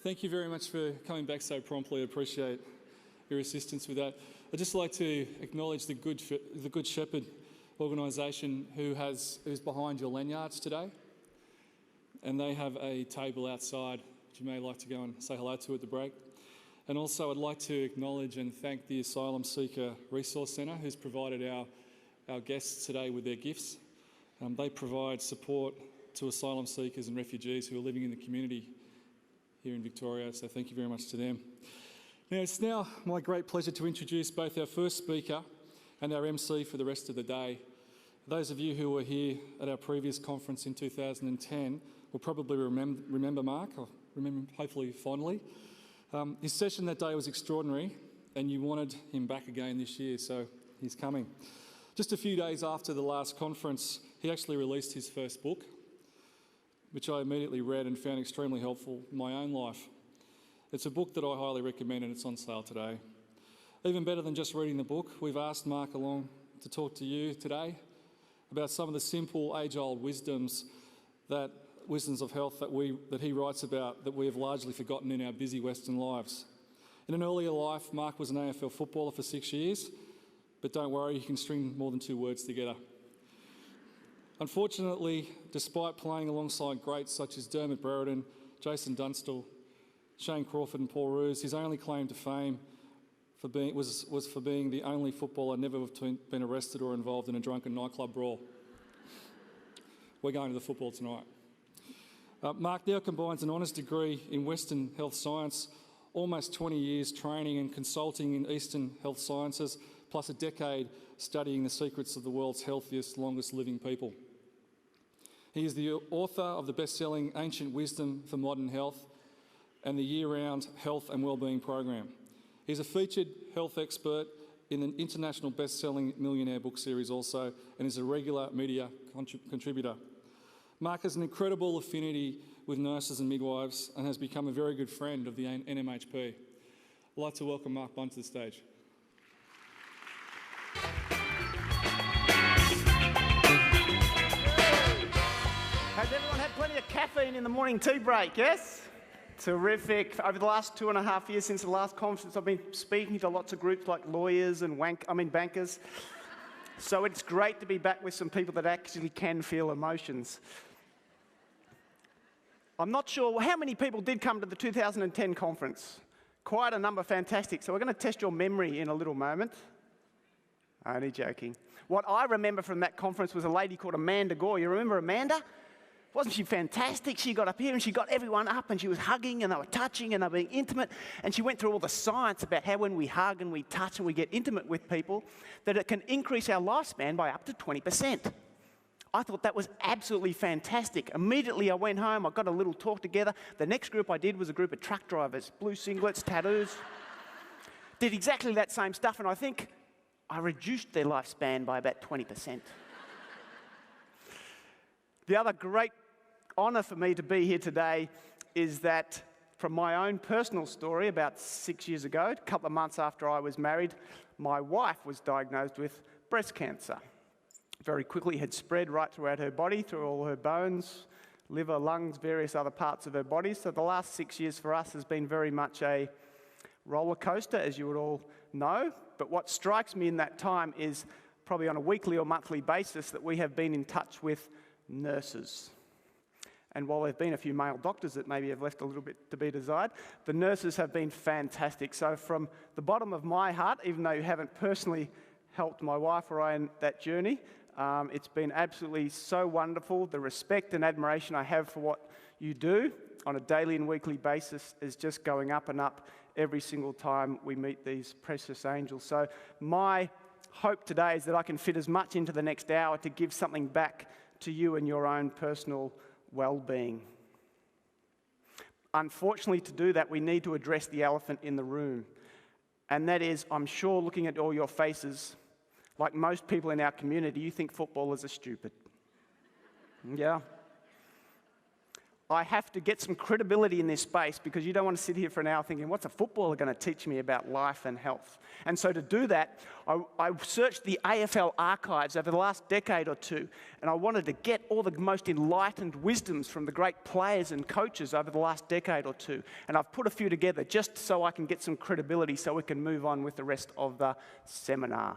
Thank you very much for coming back so promptly. I appreciate your assistance with that. I'd just like to acknowledge the Good Shepherd organisation who's behind your lanyards today. And they have a table outside which you may like to go and say hello to at the break. And also I'd like to acknowledge and thank the Asylum Seeker Resource Centre who's provided our guests today with their gifts. They provide support to asylum seekers and refugees who are living in the community here in Victoria, so thank you very much to them. Now, it's now my great pleasure to introduce both our first speaker and our MC for the rest of the day. Those of you who were here at our previous conference in 2010 will probably remember Mark, or remember hopefully fondly. His session that day was extraordinary, and you wanted him back again this year, so he's coming. Just a few days after the last conference, he actually released his first book, which I immediately read and found extremely helpful in my own life. It's a book that I highly recommend, and it's on sale today. Even better than just reading the book, we've asked Mark along to talk to you today about some of the simple age-old wisdoms of health that he writes about that we have largely forgotten in our busy Western lives. In an earlier life, Mark was an AFL footballer for 6 years, but don't worry, you can string more than 2 words together. Unfortunately, despite playing alongside greats such as Dermot Brereton, Jason Dunstall, Shane Crawford and Paul Roos, his only claim to fame was for being the only footballer never to have been arrested or involved in a drunken nightclub brawl. We're going to the football tonight. Mark now combines an honours degree in Western Health Science, almost 20 years training and consulting in Eastern Health Sciences, plus a decade studying the secrets of the world's healthiest, longest living people. He is the author of the best-selling Ancient Wisdom for Modern Health and the year-round Health and Wellbeing program. He's a featured health expert in the international best-selling Millionaire book series also, and is a regular media contributor. Mark has an incredible affinity with nurses and midwives and has become a very good friend of the NMHP. I'd like to welcome Mark Bunn to the stage. Has everyone had plenty of caffeine in the morning tea break, yes? Terrific. Over the last 2.5 years since the last conference, I've been speaking to lots of groups like lawyers and bankers. So it's great to be back with some people that actually can feel emotions. I'm not sure how many people did come to the 2010 conference. Quite a number, fantastic. So we're going to test your memory in a little moment. Only joking. What I remember from that conference was a lady called Amanda Gore. You remember Amanda? Wasn't she fantastic? She got up here and she got everyone up and she was hugging and they were touching and they were being intimate. And she went through all the science about how when we hug and we touch and we get intimate with people, that it can increase our lifespan by up to 20%. I thought that was absolutely fantastic. Immediately I went home, I got a little talk together. The next group I did was a group of truck drivers, blue singlets, tattoos. Did exactly that same stuff, and I think I reduced their lifespan by about 20%. The other great honour for me to be here today is that from my own personal story, about 6 years ago, a couple of months after I was married, my wife was diagnosed with breast cancer. Very quickly had spread right throughout her body, through all her bones, liver, lungs, various other parts of her body. So the last 6 years for us has been very much a roller coaster, as you would all know. But what strikes me in that time is probably on a weekly or monthly basis that we have been in touch with nurses. And while there have been a few male doctors that maybe have left a little bit to be desired, the nurses have been fantastic. So from the bottom of my heart, even though you haven't personally helped my wife or I in that journey, it's been absolutely so wonderful. The respect and admiration I have for what you do on a daily and weekly basis is just going up and up every single time we meet these precious angels. So my hope today is that I can fit as much into the next hour to give something back to you and your own personal well-being. Unfortunately, to do that, we need to address the elephant in the room. And that is, I'm sure looking at all your faces, like most people in our community, you think footballers are stupid. Yeah. I have to get some credibility in this space because you don't want to sit here for an hour thinking, what's a footballer going to teach me about life and health? And so to do that, I searched the AFL archives over the last decade or two, and I wanted to get all the most enlightened wisdoms from the great players and coaches over the last decade or two. And I've put a few together just so I can get some credibility so we can move on with the rest of the seminar.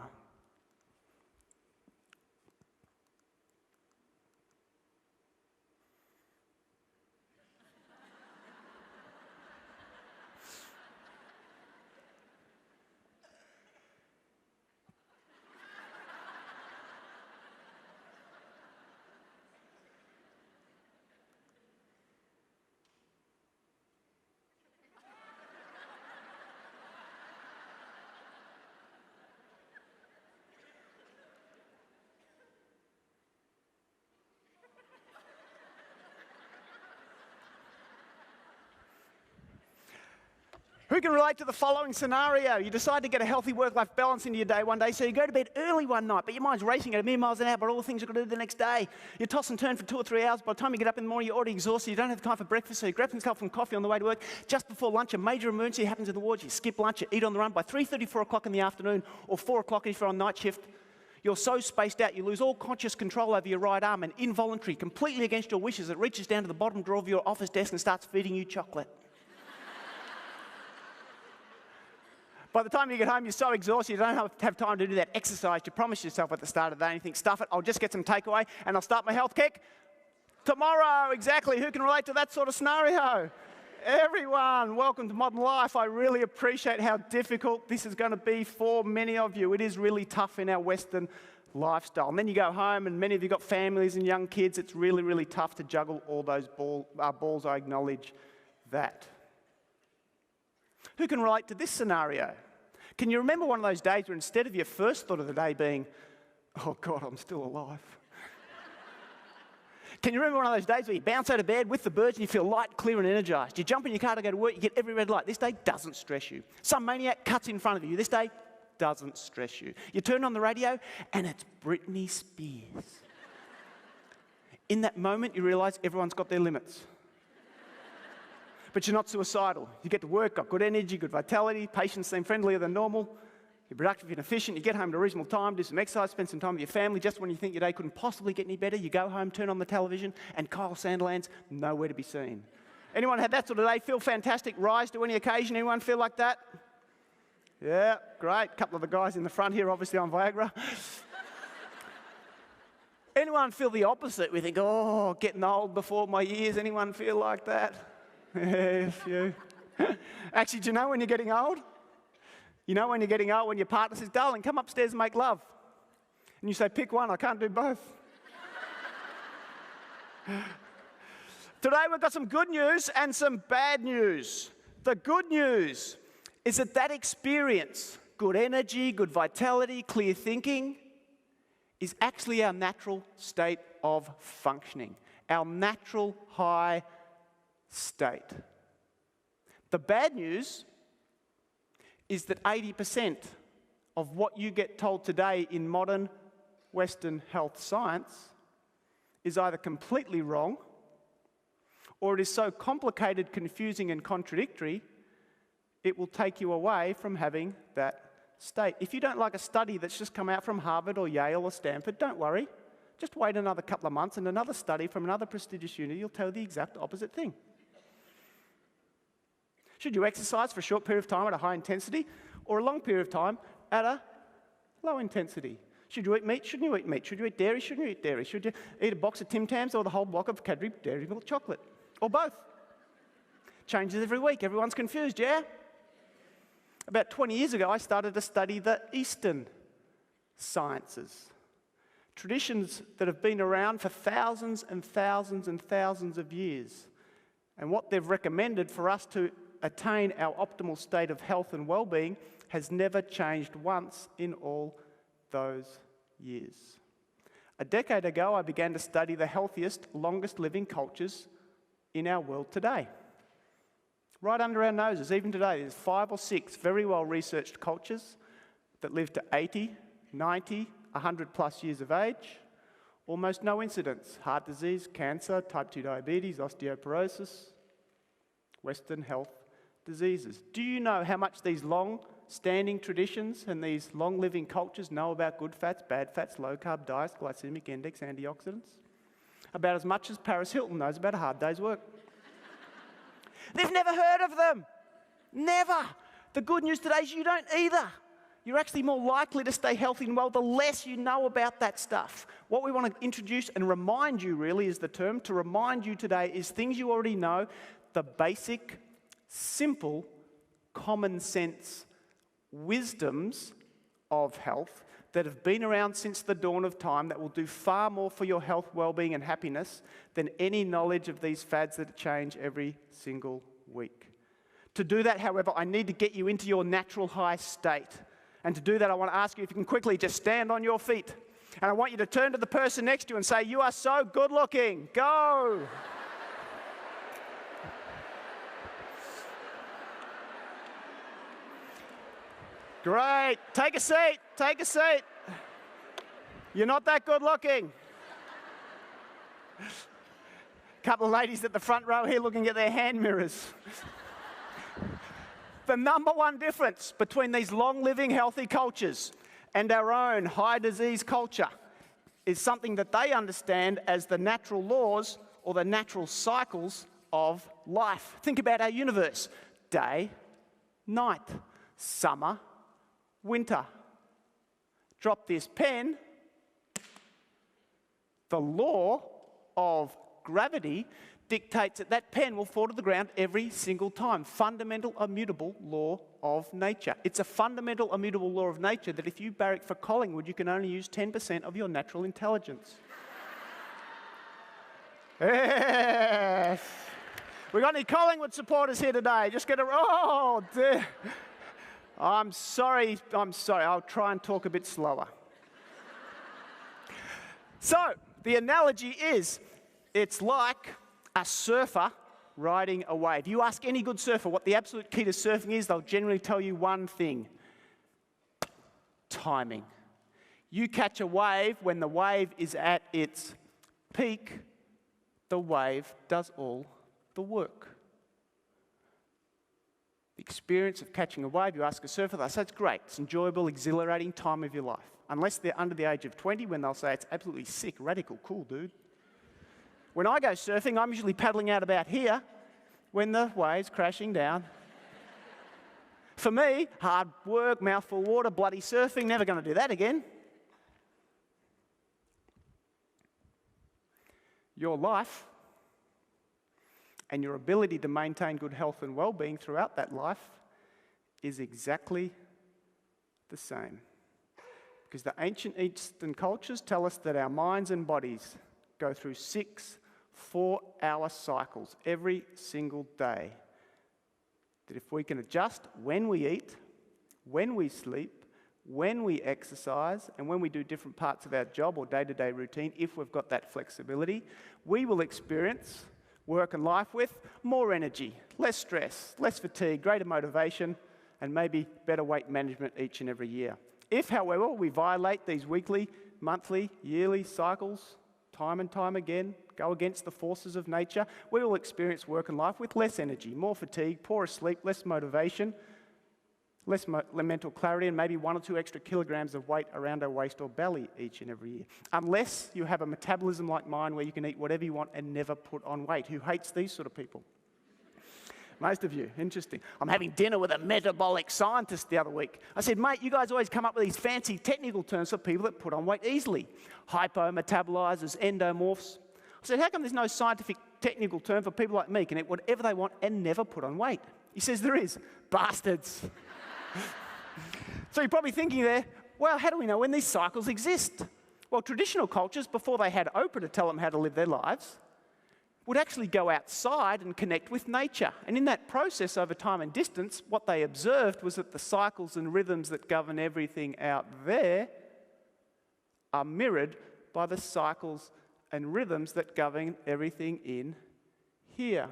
Who can relate to the following scenario? You decide to get a healthy work-life balance into your day one day, so you go to bed early one night, but your mind's racing at a million miles an hour about all the things you've got to do the next day. You toss and turn for 2 or 3 hours. By the time you get up in the morning, you're already exhausted. You don't have time for breakfast, so you grab yourself some coffee on the way to work. Just before lunch, a major emergency happens in the wards. You skip lunch, you eat on the run. By 3:30, 4 o'clock in the afternoon, or 4 o'clock if you're on night shift, you're so spaced out, you lose all conscious control over your right arm, and involuntary, completely against your wishes, it reaches down to the bottom drawer of your office desk and starts feeding you chocolate. By the time you get home, you're so exhausted, you don't have time to do that exercise you promised yourself at the start of the day, and you think, stuff it, I'll just get some takeaway, and I'll start my health kick tomorrow. Exactly. Who can relate to that sort of scenario? Everyone, welcome to modern life. I really appreciate how difficult this is going to be for many of you. It is really tough in our Western lifestyle. And then you go home, and many of you got families and young kids. It's really, really tough to juggle all those balls. I acknowledge that. Who can relate to this scenario? Can you remember one of those days where instead of your first thought of the day being, oh God, I'm still alive? Can you remember one of those days where you bounce out of bed with the birds and you feel light, clear and energized? You jump in your car to go to work, you get every red light. This day doesn't stress you. Some maniac cuts in front of you. This day doesn't stress you. You turn on the radio and it's Britney Spears. In that moment, you realize everyone's got their limits. But you're not suicidal. You get to work, got good energy, good vitality, patients seem friendlier than normal, you're productive and efficient, you get home at a reasonable time, do some exercise, spend some time with your family. Just when you think your day couldn't possibly get any better, you go home, turn on the television, and Kyle Sandilands nowhere to be seen. Anyone had that sort of day? Feel fantastic? Rise to any occasion? Anyone feel like that? Yeah, great. A couple of the guys in the front here obviously on Viagra. Anyone feel the opposite? We think, oh, getting old before my years. Anyone feel like that? Yeah, a few. Actually, do you know when you're getting old? You know when you're getting old when your partner says, darling, come upstairs and make love. And you say, pick one, I can't do both. Today we've got some good news and some bad news. The good news is that experience, good energy, good vitality, clear thinking, is actually our natural state of functioning, our natural high state. The bad news is that 80% of what you get told today in modern Western health science is either completely wrong or it is so complicated, confusing and contradictory it will take you away from having that state. If you don't like a study that's just come out from Harvard or Yale or Stanford, don't worry. Just wait another couple of months and another study from another prestigious university will tell you the exact opposite thing. Should you exercise for a short period of time at a high intensity or a long period of time at a low intensity? Should you eat meat? Shouldn't you eat meat? Should you eat dairy? Shouldn't you eat dairy? Should you eat a box of Tim Tams or the whole block of Cadbury Dairy Milk chocolate? Or both? Changes every week. Everyone's confused, yeah? About 20 years ago, I started to study the Eastern sciences. Traditions that have been around for thousands and thousands and thousands of years. And what they've recommended for us to attain our optimal state of health and well-being has never changed once in all those years. A decade ago, I began to study the healthiest, longest living cultures in our world today. Right under our noses, even today, there's 5 or 6 very well-researched cultures that live to 80, 90, 100 plus years of age, Almost no incidence. Heart disease, cancer, type 2 diabetes, osteoporosis, Western health diseases. Do you know how much these long-standing traditions and these long-living cultures know about good fats, bad fats, low-carb diets, glycemic index, antioxidants? About as much as Paris Hilton knows about a hard day's work. They've never heard of them. Never. The good news today is you don't either. You're actually more likely to stay healthy and well the less you know about that stuff. What we want to introduce and remind you, really, is the term. To remind you today is things you already know, the basic, simple, common sense wisdoms of health that have been around since the dawn of time that will do far more for your health, well-being and happiness than any knowledge of these fads that change every single week. To do that, however, I need to get you into your natural high state. And to do that, I want to ask you if you can quickly just stand on your feet. And I want you to turn to the person next to you and say, "You are so good looking." Go. Great. Take a seat. Take a seat. You're not that good looking. Couple of ladies at the front row here looking at their hand mirrors. The number one difference between these long-living healthy cultures and our own high disease culture is something that they understand as the natural laws or the natural cycles of life. Think about our universe. Day, night, summer, winter. Drop this pen. The law of gravity dictates that that pen will fall to the ground every single time. Fundamental, immutable law of nature. It's a fundamental, immutable law of nature that if you barrack for Collingwood, you can only use 10% of your natural intelligence. Yes. We got any Collingwood supporters here today? Just get a... Oh, dear. I'm sorry. I'll try and talk a bit slower. So, the analogy is, it's like a surfer riding a wave. You ask any good surfer what the absolute key to surfing is, they'll generally tell you one thing: timing. You catch a wave when the wave is at its peak, the wave does all the work. The experience of catching a wave, you ask a surfer, they say it's great, it's enjoyable, exhilarating time of your life. Unless they're under the age of 20, when they'll say it's absolutely sick, radical, cool, dude. When I go surfing, I'm usually paddling out about here when the wave's crashing down. For me, hard work, mouthful of water, bloody surfing, never going to do that again. Your life and your ability to maintain good health and well-being throughout that life is exactly the same. Because the ancient Eastern cultures tell us that our minds and bodies go through 6 4-hour cycles every single day. That if we can adjust when we eat, when we sleep, when we exercise, and when we do different parts of our job or day-to-day routine, if we've got that flexibility, we will experience work and life with more energy, less stress, less fatigue, greater motivation, and maybe better weight management each and every year. If, however, we violate these weekly, monthly, yearly cycles time and time again, go against the forces of nature, we will experience work and life with less energy, more fatigue, poorer sleep, less motivation, less mental clarity, and maybe 1 or 2 extra kilograms of weight around our waist or belly each and every year. Unless you have a metabolism like mine where you can eat whatever you want and never put on weight. Who hates these sort of people? Most of you. Interesting. I'm having dinner with a metabolic scientist the other week. I said, mate, you guys always come up with these fancy technical terms for people that put on weight easily. Hypo-metabolizers, endomorphs. I said, how come there's no scientific technical term for people like me can eat whatever they want and never put on weight? He says, there is. Bastards. So you're probably thinking there, well, how do we know when these cycles exist? Well, traditional cultures, before they had Oprah to tell them how to live their lives, would actually go outside and connect with nature. And in that process, over time and distance, what they observed was that the cycles and rhythms that govern everything out there are mirrored by the cycles and rhythms that govern everything in here.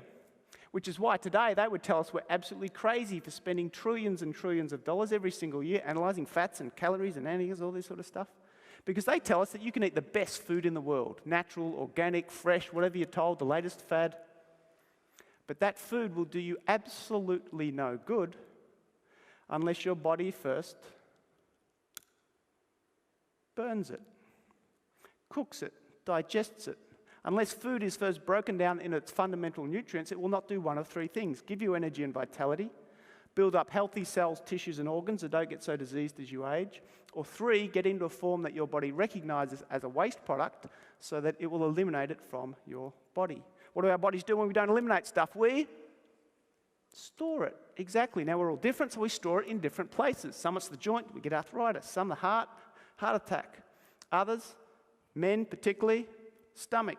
Which is why today they would tell us we're absolutely crazy for spending trillions and trillions of dollars every single year analysing fats and calories and antigens, all this sort of stuff. Because they tell us that you can eat the best food in the world, natural, organic, fresh, whatever you're told, the latest fad. But that food will do you absolutely no good unless your body first burns it, cooks it, digests it. Unless food is first broken down in its fundamental nutrients, it will not do one of three things: give you energy and vitality, build up healthy cells, tissues, and organs that don't get so diseased as you age, or three, get into a form that your body recognizes as a waste product so that it will eliminate it from your body. What do our bodies do when we don't eliminate stuff? We store it. Exactly. Now, we're all different, so we store it in different places. Some it's the joint, we get arthritis. Some the heart attack. Others, men particularly, stomach.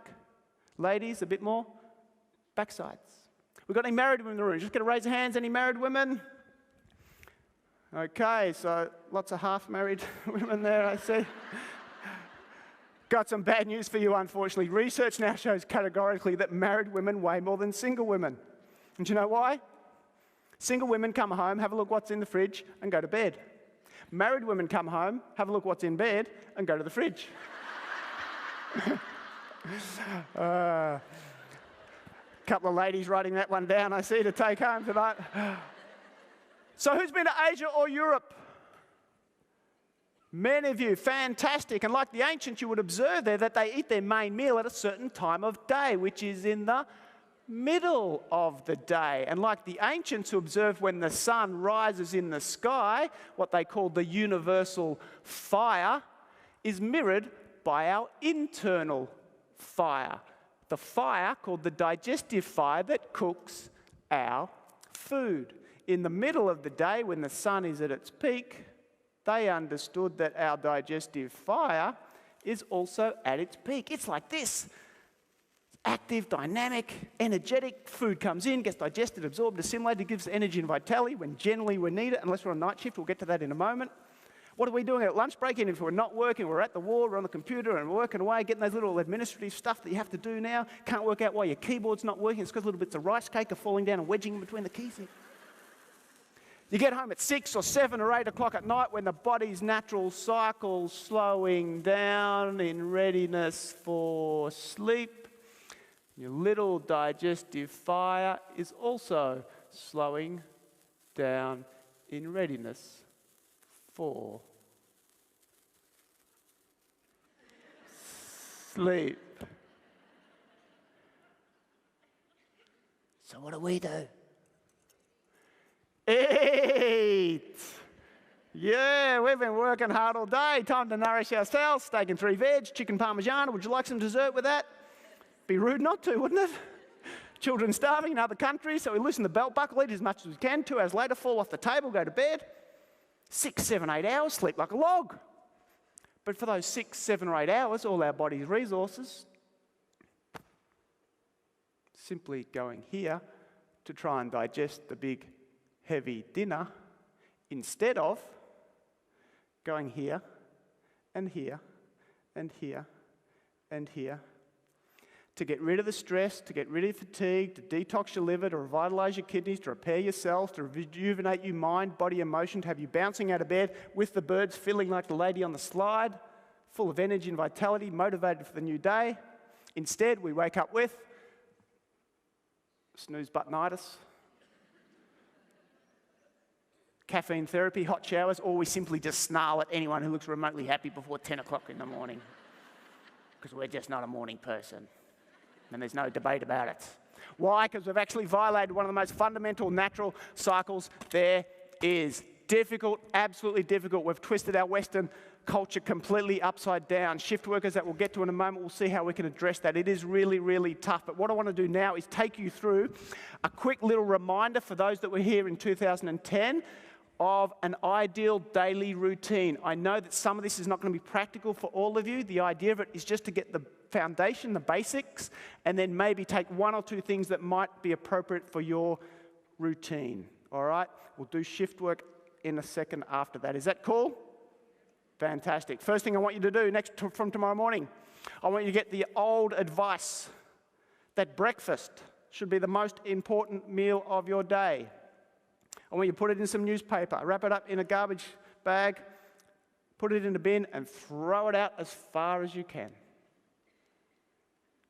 Ladies, a bit more, backsides. We've got any married women in the room? Just going to raise your hands. Any married women? Okay, so lots of half-married women there, I see. Got some bad news for you, unfortunately. Research now shows categorically that married women weigh more than single women. And do you know why? Single women come home, have a look what's in the fridge, and go to bed. Married women come home, have a look what's in bed, and go to the fridge. Couple of ladies writing that one down, I see, to take home tonight. So who's been to Asia or Europe? Many of you, fantastic. And like the ancients, you would observe there that they eat their main meal at a certain time of day, which is in the middle of the day. And like the ancients who observed when the sun rises in the sky, what they called the universal fire, is mirrored by our internal fire. The fire called the digestive fire that cooks our food. In the middle of the day, when the sun is at its peak, they understood that our digestive fire is also at its peak. It's like this. Active, dynamic, energetic. Food comes in, gets digested, absorbed, assimilated, gives energy and vitality when generally we need it, unless we're on night shift. We'll get to that in a moment. What are we doing at lunch break? And if we're not working, we're at the wall, we're on the computer and we're working away, getting those little administrative stuff that you have to do now. Can't work out why your keyboard's not working. It's because little bits of rice cake are falling down and wedging in between the keys. You get home at 6 or 7 or 8 o'clock at night when the body's natural cycle's slowing down in readiness for sleep. Your little digestive fire is also slowing down in readiness for sleep. So what do we do? Eat! Yeah, we've been working hard all day. Time to nourish ourselves. Steak and 3 veg, chicken parmesan. Would you like some dessert with that? Be rude not to, wouldn't it? Children starving in other countries, so we loosen the belt buckle, eat as much as we can. 2 hours later, fall off the table, go to bed. 6, 7, 8 hours, sleep like a log. But for those 6, 7, or 8 hours, all our body's resources simply going here to try and digest the big, heavy dinner instead of going here and here and here and here to get rid of the stress, to get rid of fatigue, to detox your liver, to revitalize your kidneys, to repair your cells, to rejuvenate your mind, body, emotion, to have you bouncing out of bed with the birds, feeling like the lady on the slide, full of energy and vitality, motivated for the new day. Instead, we wake up with snooze-buttonitis, caffeine therapy, hot showers, or we simply just snarl at anyone who looks remotely happy before 10 o'clock in the morning because we're just not a morning person. And there's no debate about it. Why? Because we've actually violated one of the most fundamental natural cycles there is. Difficult, absolutely difficult. We've twisted our Western culture completely upside down. Shift workers that we'll get to in a moment, we'll see how we can address that. It is really, really tough. But what I want to do now is take you through a quick little reminder for those that were here in 2010 of an ideal daily routine. I know that some of this is not going to be practical for all of you. The idea of it is just to get the foundation, the basics, and then maybe take 1 or 2 things that might be appropriate for your routine. All right? We'll do shift work in a second after that. Is that cool? Fantastic. First thing I want you to do from tomorrow morning, I want you to get the old advice that breakfast should be the most important meal of your day. I want you to put it in some newspaper, wrap it up in a garbage bag, put it in a bin and throw it out as far as you can.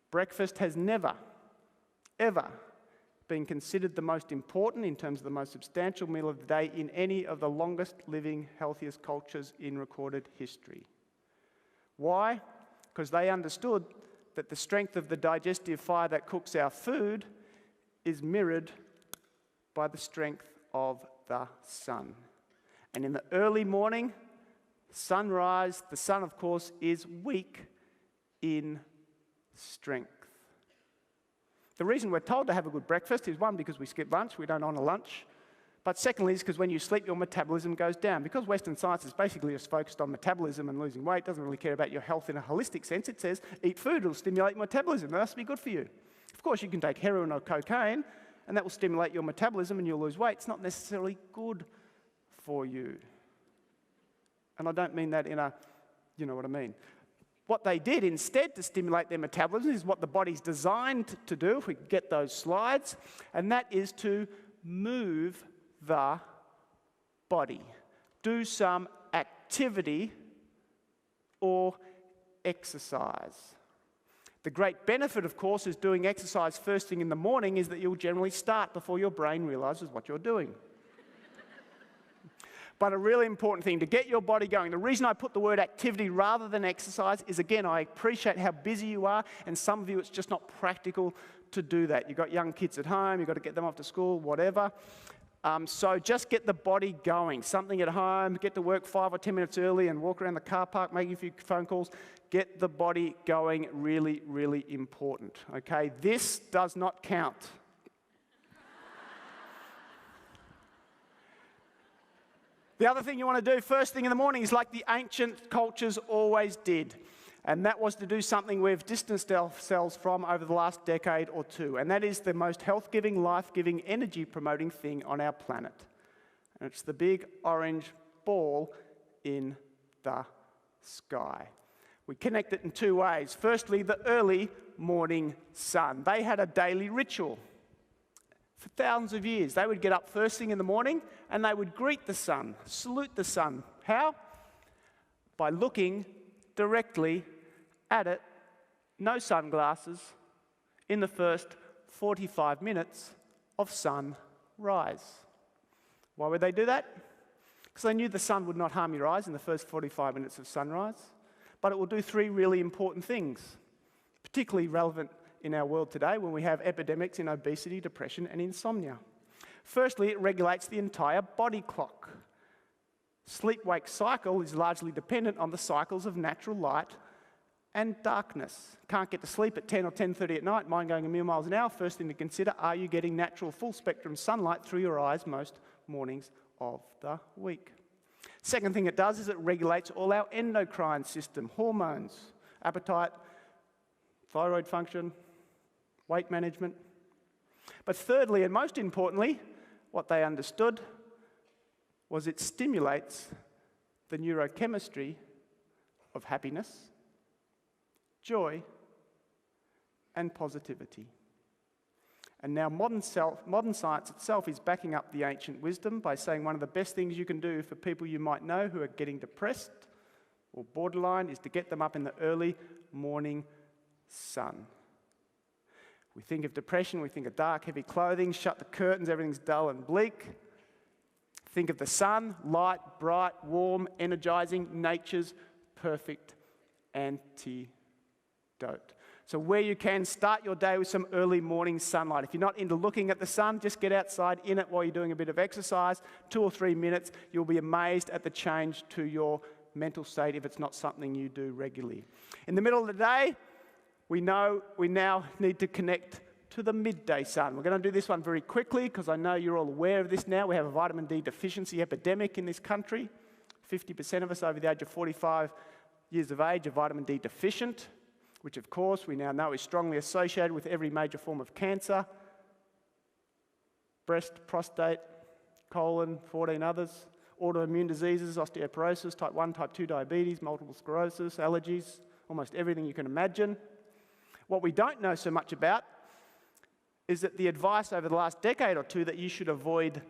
Breakfast has never, ever been considered the most important in terms of the most substantial meal of the day in any of the longest living, healthiest cultures in recorded history. Why? Because they understood that the strength of the digestive fire that cooks our food is mirrored by the strength of the sun. And in the early morning, sunrise, the sun, of course, is weak in strength. The reason we're told to have a good breakfast is, one, because we skip lunch, we don't honour lunch. But secondly, is because when you sleep, your metabolism goes down. Because Western science is basically just focused on metabolism and losing weight, doesn't really care about your health in a holistic sense. It says, eat food, it'll stimulate metabolism. That has to be good for you. Of course, you can take heroin or cocaine, and that will stimulate your metabolism and you'll lose weight. It's not necessarily good for you. And I don't mean that in a, you know what I mean. What they did instead to stimulate their metabolism is what the body's designed to do, if we get those slides, and that is to move the body. Do some activity or exercise. The great benefit, of course, is doing exercise first thing in the morning is that you'll generally start before your brain realizes what you're doing. But a really important thing, to get your body going, the reason I put the word activity rather than exercise is, again, I appreciate how busy you are, and some of you it's just not practical to do that. You've got young kids at home, you've got to get them off to school, whatever. So just get the body going. Something at home, get to work 5 or 10 minutes early and walk around the car park, making a few phone calls. Get the body going, really, really important, okay? This does not count. The other thing you want to do first thing in the morning is like the ancient cultures always did. And that was to do something we've distanced ourselves from over the last decade or two. And that is the most health-giving, life-giving, energy-promoting thing on our planet. And it's the big orange ball in the sky. We connect it in two ways. Firstly, the early morning sun. They had a daily ritual. For thousands of years, they would get up first thing in the morning and they would greet the sun, salute the sun. How? By looking directly at it, no sunglasses, in the first 45 minutes of sunrise. Why would they do that? Because they knew the sun would not harm your eyes in the first 45 minutes of sunrise, but it will do 3 really important things, particularly relevant in our world today when we have epidemics in obesity, depression, and insomnia. Firstly, it regulates the entire body clock. Sleep-wake cycle is largely dependent on the cycles of natural light and darkness. Can't get to sleep at 10 or 10:30 at night, mind going a million miles an hour. First thing to consider, are you getting natural full-spectrum sunlight through your eyes most mornings of the week? Second thing it does is it regulates all our endocrine system, hormones, appetite, thyroid function, weight management. But thirdly, and most importantly, what they understood was it stimulates the neurochemistry of happiness, joy, and positivity. And now modern science itself is backing up the ancient wisdom by saying one of the best things you can do for people you might know who are getting depressed or borderline is to get them up in the early morning sun. We think of depression, we think of dark, heavy clothing, shut the curtains, everything's dull and bleak. Think of the sun, light, bright, warm, energizing, nature's perfect antidote. So where you can, start your day with some early morning sunlight. If you're not into looking at the sun, just get outside in it while you're doing a bit of exercise. 2 or 3 minutes, you'll be amazed at the change to your mental state if it's not something you do regularly. In the middle of the day, we know we now need to connect to the midday sun. We're going to do this one very quickly because I know you're all aware of this now. We have a vitamin D deficiency epidemic in this country. 50% of us over the age of 45 years of age are vitamin D deficient, which of course we now know is strongly associated with every major form of cancer. Breast, prostate, colon, 14 others. Autoimmune diseases, osteoporosis, type 1, type 2 diabetes, multiple sclerosis, allergies, almost everything you can imagine. What we don't know so much about is that the advice over the last decade or two that you should avoid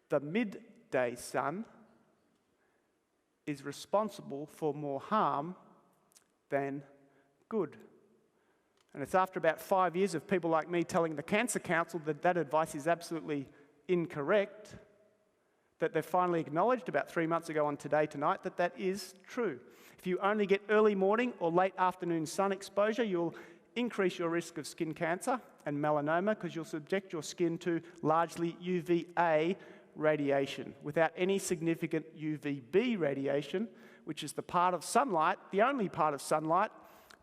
the midday sun is responsible for more harm than good. And it's after about 5 years of people like me telling the Cancer Council that that advice is absolutely incorrect, that they've finally acknowledged about 3 months ago on Today Tonight that that is true. If you only get early morning or late afternoon sun exposure, you'll increase your risk of skin cancer and melanoma because you'll subject your skin to largely UVA radiation without any significant UVB radiation, which is the part of sunlight, the only part of sunlight,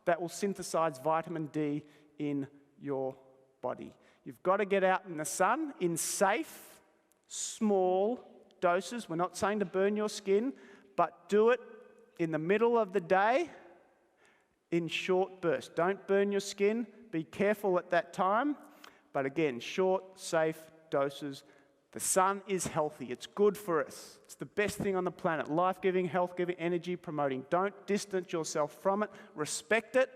that will synthesize vitamin D in your body. You've got to get out in the sun in safe, small doses. We're not saying to burn your skin, but do it in the middle of the day in short bursts. Don't burn your skin. Be careful at that time. But again, short, safe doses. The sun is healthy. It's good for us. It's the best thing on the planet. Life-giving, health-giving, energy-promoting. Don't distance yourself from it. Respect it.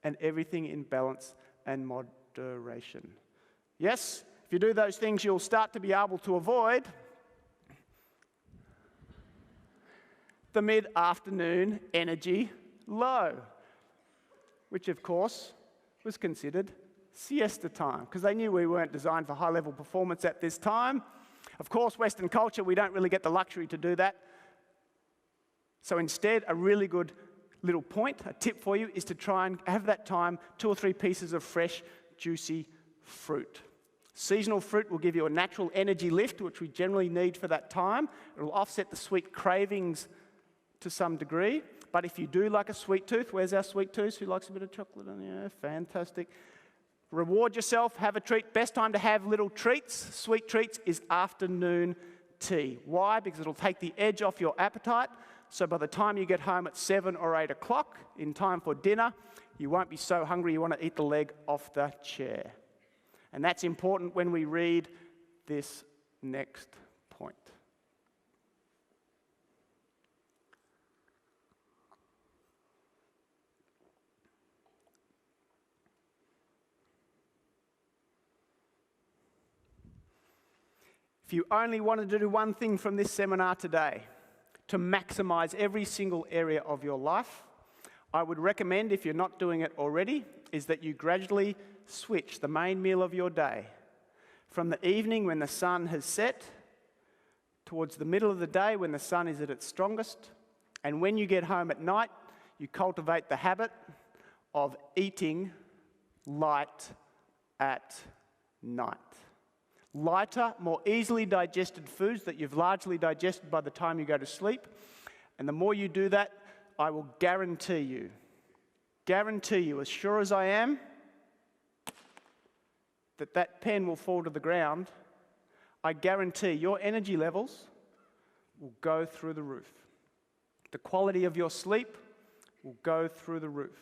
And everything in balance and moderation. Yes, if you do those things, you'll start to be able to avoid the mid-afternoon energy low, which of course was considered siesta time, because they knew we weren't designed for high-level performance at this time. Of course, Western culture, we don't really get the luxury to do that. So instead, a really good little point, a tip for you, is to try and have that time 2 or 3 pieces of fresh, juicy fruit. Seasonal fruit will give you a natural energy lift, which we generally need for that time. It will offset the sweet cravings to some degree. But if you do like a sweet tooth, where's our sweet tooth? Who likes a bit of chocolate? Yeah, fantastic. Reward yourself, have a treat. Best time to have little treats, sweet treats, is afternoon tea. Why? Because it'll take the edge off your appetite. So by the time you get home at 7 or 8 o'clock, in time for dinner, you won't be so hungry you want to eat the leg off the chair. And that's important when we read this next point. If you only wanted to do one thing from this seminar today, to maximize every single area of your life, I would recommend, if you're not doing it already, is that you gradually switch the main meal of your day from the evening when the sun has set towards the middle of the day when the sun is at its strongest, and when you get home at night, you cultivate the habit of eating light at night. Lighter, more easily digested foods that you've largely digested by the time you go to sleep. And the more you do that, I will guarantee you, as sure as I am, that that pen will fall to the ground. I guarantee your energy levels will go through the roof. The quality of your sleep will go through the roof.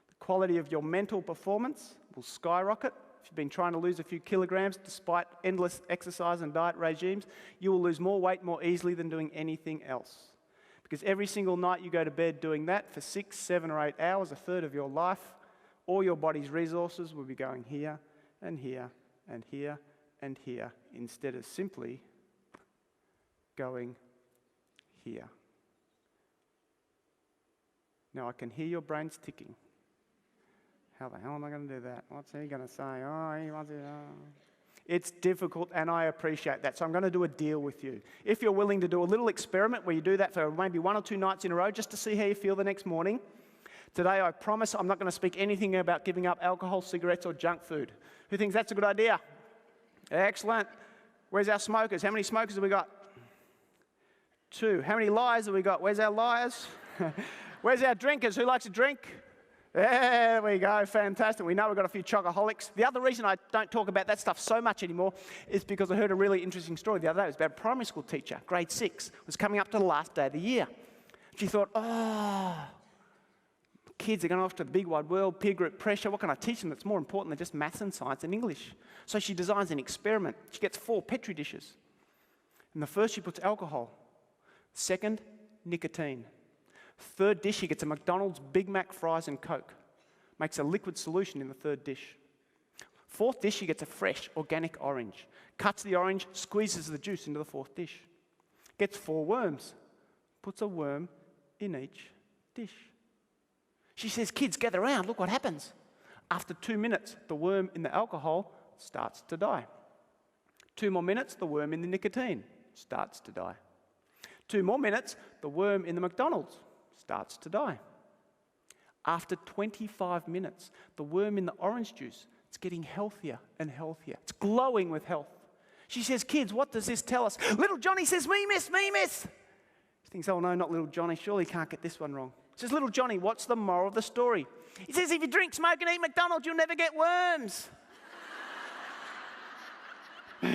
The quality of your mental performance will skyrocket. If you've been trying to lose a few kilograms despite endless exercise and diet regimes, you will lose more weight more easily than doing anything else. Because every single night you go to bed doing that for 6, 7, or 8 hours, a third of your life, all your body's resources will be going here and here and here and here, instead of simply going here. Now I can hear your brains ticking. How the hell am I going to do that? What's he going to say? Oh, he wants it. Oh. It's difficult, and I appreciate that. So I'm going to do a deal with you. If you're willing to do a little experiment where you do that for maybe 1 or 2 nights in a row just to see how you feel the next morning, today I promise I'm not going to speak anything about giving up alcohol, cigarettes, or junk food. Who thinks that's a good idea? Excellent. Where's our smokers? How many smokers have we got? 2. How many liars have we got? Where's our liars? Where's our drinkers? Who likes to drink? There we go, fantastic. We know we've got a few chocoholics. The other reason I don't talk about that stuff so much anymore is because I heard a really interesting story the other day. It was about a primary school teacher, grade 6, was coming up to the last day of the year. She thought, kids are going off to the big wide world, peer group pressure. What can I teach them that's more important than just maths and science and English? So she designs an experiment. She gets 4 Petri dishes. In the first, she puts alcohol. Second, nicotine. Third dish, she gets a McDonald's Big Mac fries and Coke. Makes a liquid solution in the third dish. Fourth dish, she gets a fresh, organic orange. Cuts the orange, squeezes the juice into the fourth dish. Gets 4 worms. puts a worm in each dish. She says, kids, gather around, look what happens. After 2 minutes, the worm in the alcohol starts to die. 2 more minutes, the worm in the nicotine starts to die. 2 more minutes, the worm in the McDonald's starts to die. After 25 minutes, the worm in the orange juice, it's getting healthier and healthier. It's glowing with health. She says, kids, what does this tell us? Little Johnny says, me, miss, me, miss. She thinks, oh no, not little Johnny, surely he can't get this one wrong. She says, little Johnny, what's the moral of the story? He says, if you drink, smoke and eat McDonald's, you'll never get worms. So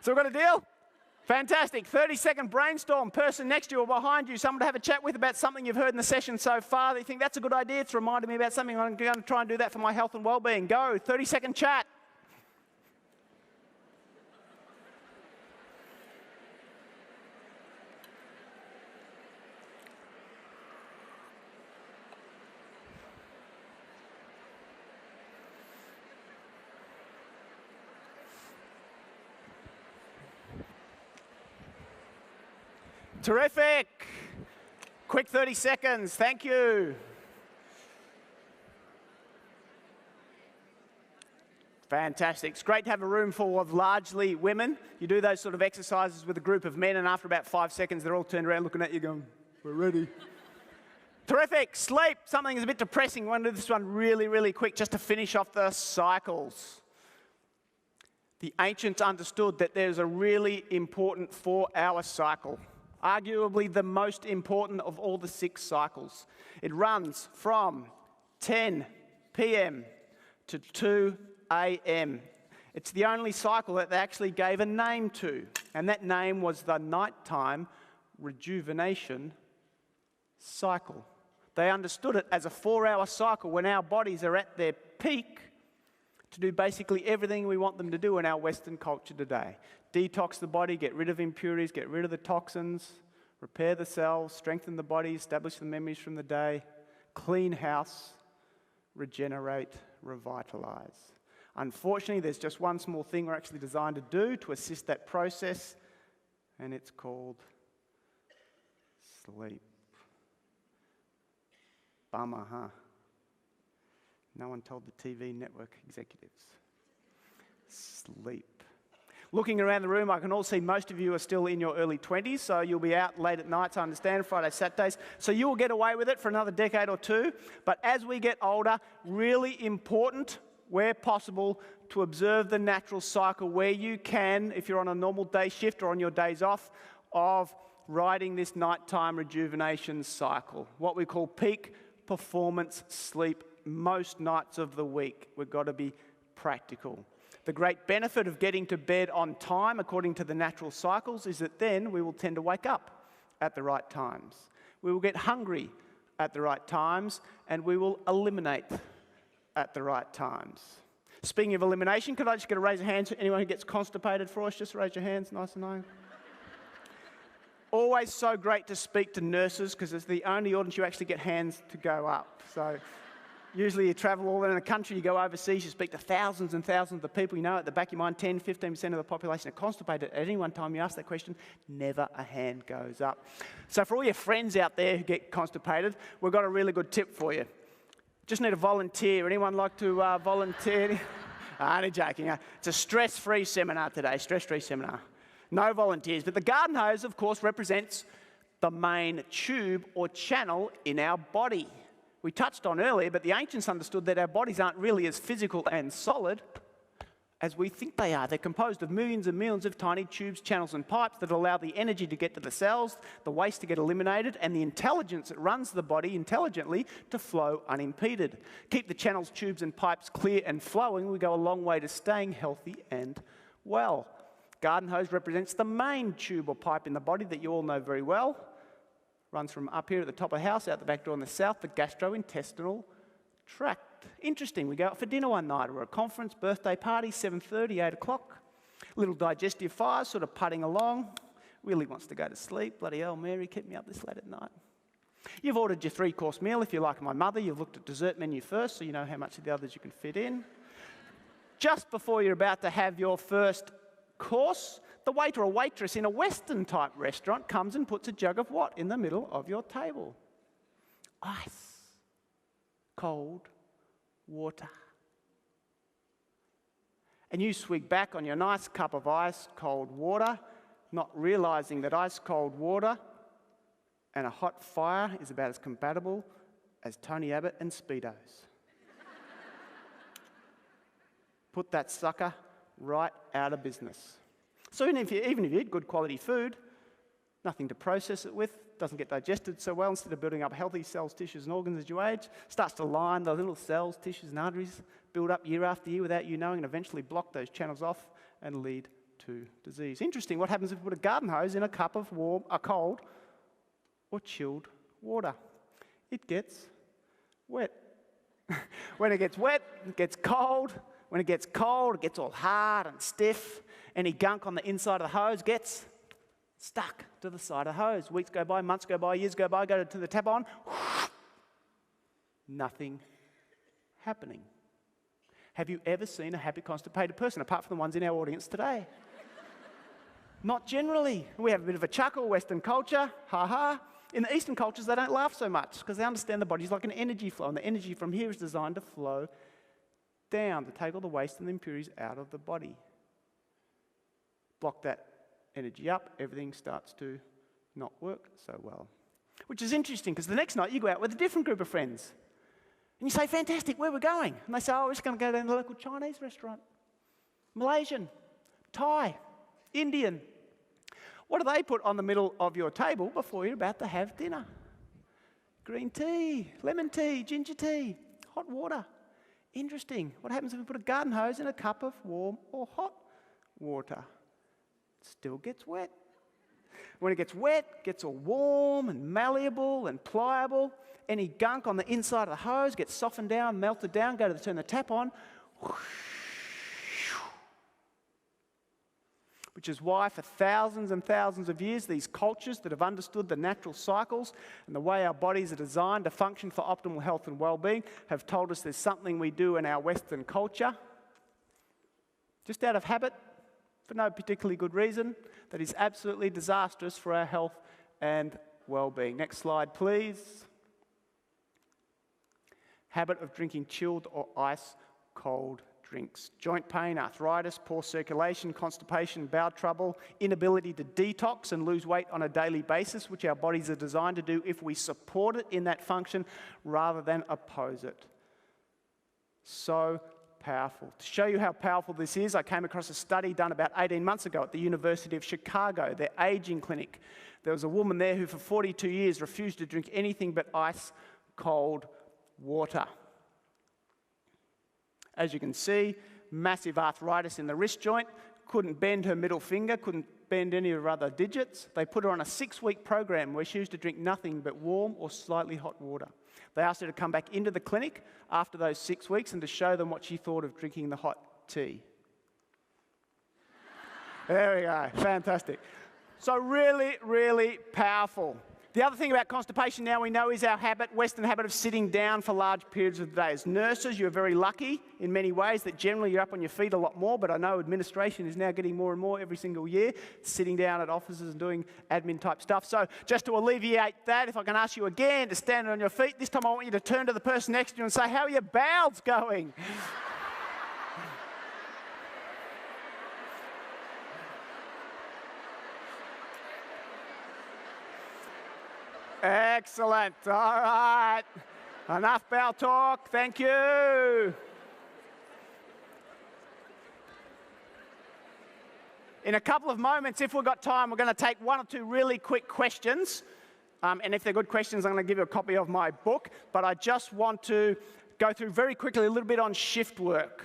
we've got a deal? Fantastic. 30-second brainstorm. Person next to you or behind you, someone to have a chat with about something you've heard in the session so far that you think that's a good idea. It's reminded me about something. I'm going to try and do that for my health and well-being. Go. 30-second chat. Terrific. Quick 30 seconds. Thank you. Fantastic. It's great to have a room full of largely women. You do those sort of exercises with a group of men, and after about 5 seconds, they're all turned around looking at you going, we're ready. Terrific. Sleep. Something is a bit depressing. I want to do this one really, really quick just to finish off the cycles. The ancients understood that there's a really important 4-hour cycle. Arguably the most important of all the 6 cycles. It runs from 10 p.m. to 2 a.m. It's the only cycle that they actually gave a name to, and that name was the nighttime rejuvenation cycle. They understood it as a 4-hour cycle when our bodies are at their peak to do basically everything we want them to do in our Western culture today. Detox the body, get rid of impurities, get rid of the toxins, repair the cells, strengthen the body, establish the memories from the day, clean house, regenerate, revitalize. Unfortunately, there's just one small thing we're actually designed to do to assist that process, and it's called sleep. Bummer, huh? No one told the TV network executives. Sleep. Looking around the room, I can all see most of you are still in your early 20s, so you'll be out late at night, I understand, Fridays, Saturdays. So you will get away with it for another decade or two. But as we get older, really important, where possible, to observe the natural cycle where you can, if you're on a normal day shift or on your days off, of riding this nighttime rejuvenation cycle, what we call peak performance sleep most nights of the week. We've got to be practical. The great benefit of getting to bed on time, according to the natural cycles, is that then we will tend to wake up at the right times. We will get hungry at the right times, and we will eliminate at the right times. Speaking of elimination, could I just get a raise of hands for anyone who gets constipated for us? Just raise your hands, nice and low. Always so great to speak to nurses, because it's the only audience you actually get hands to go up. So usually you travel all around the country, you go overseas, you speak to thousands and thousands of people. You know, at the back of your mind, 10, 15% of the population are constipated. At any one time you ask that question, never a hand goes up. So for all your friends out there who get constipated, we've got a really good tip for you. Just need a volunteer. Anyone like to volunteer? Only joking. It's a stress-free seminar today, stress-free seminar. No volunteers. But the garden hose, of course, represents the main tube or channel in our body. We touched on earlier, but the ancients understood that our bodies aren't really as physical and solid as we think they are. They're composed of millions and millions of tiny tubes, channels, and pipes that allow the energy to get to the cells, the waste to get eliminated, and the intelligence that runs the body intelligently to flow unimpeded. Keep the channels, tubes, and pipes clear and flowing. We go a long way to staying healthy and well. Garden hose represents the main tube or pipe in the body that you all know very well. Runs from up here at the top of the house, out the back door on the south, the gastrointestinal tract. Interesting, we go out for dinner one night, or a conference, birthday party, 7:30, 8 o'clock. Little digestive fire, sort of putting along. Really wants to go to sleep. Bloody hell, Mary, keep me up this late at night. You've ordered your 3-course meal. If you're like my mother, you've looked at dessert menu first, so you know how much of the others you can fit in. Just before you're about to have your first course, The waiter or waitress in a Western-type restaurant comes and puts a jug of what in the middle of your table? Ice. Cold water. And you swig back on your nice cup of ice cold water, not realizing that ice cold water and a hot fire is about as compatible as Tony Abbott and Speedos. Put that sucker right out of business. So even if you eat good quality food, nothing to process it with, doesn't get digested so well, instead of building up healthy cells, tissues and organs as you age, starts to line the little cells, tissues and arteries, build up year after year without you knowing, and eventually block those channels off and lead to disease. Interesting, what happens if you put a garden hose in a cup of cold or chilled water? It gets wet. When it gets wet, it gets cold. When it gets cold, it gets all hard and stiff. Any gunk on the inside of the hose gets stuck to the side of the hose. Weeks go by, months go by, years go by, go to the tap on. Nothing happening. Have you ever seen a happy constipated person, apart from the ones in our audience today? Not generally. We have a bit of a chuckle, Western culture, ha-ha. In the Eastern cultures, they don't laugh so much because they understand the body's like an energy flow, and the energy from here is designed to flow down, to take all the waste and the impurities out of the body. Block that energy up, everything starts to not work so well. Which is interesting because the next night you go out with a different group of friends. And you say, fantastic, where are we going? And they say, oh, we're just going to go down to the local Chinese restaurant. Malaysian, Thai, Indian. What do they put on the middle of your table before you're about to have dinner? Green tea, lemon tea, ginger tea, hot water. Interesting. What happens if we put a garden hose in a cup of warm or hot water? It still gets wet. When it gets wet, it gets all warm and malleable and pliable. Any gunk on the inside of the hose gets softened down, melted down, go to turn the tap on. Which is why for thousands and thousands of years, these cultures that have understood the natural cycles and the way our bodies are designed to function for optimal health and well-being have told us there's something we do in our Western culture, just out of habit, for no particularly good reason, that is absolutely disastrous for our health and well-being. Next slide, please. Habit of drinking chilled or ice-cold drinks. Joint pain, arthritis, poor circulation, constipation, bowel trouble, inability to detox and lose weight on a daily basis, which our bodies are designed to do if we support it in that function rather than oppose it. So powerful. To show you how powerful this is, I came across a study done about 18 months ago at the University of Chicago, their aging clinic. There was a woman there who for 42 years refused to drink anything but ice-cold water. As you can see, massive arthritis in the wrist joint, couldn't bend her middle finger, couldn't bend any of her other digits. They put her on a 6-week program where she used to drink nothing but warm or slightly hot water. They asked her to come back into the clinic after those 6 weeks and to show them what she thought of drinking the hot tea. There we go, fantastic. So really, really powerful. The other thing about constipation now we know is our habit, Western habit of sitting down for large periods of the day. As nurses, you're very lucky in many ways that generally you're up on your feet a lot more, but I know administration is now getting more and more every single year, sitting down at offices and doing admin type stuff. So just to alleviate that, if I can ask you again to stand on your feet, this time I want you to turn to the person next to you and say, how are your bowels going? Excellent. All right. Enough bowel talk. Thank you. In a couple of moments, if we've got time, we're going to take 1 or 2 really quick questions. And if they're good questions, I'm going to give you a copy of my book. But I just want to go through very quickly a little bit on shift work.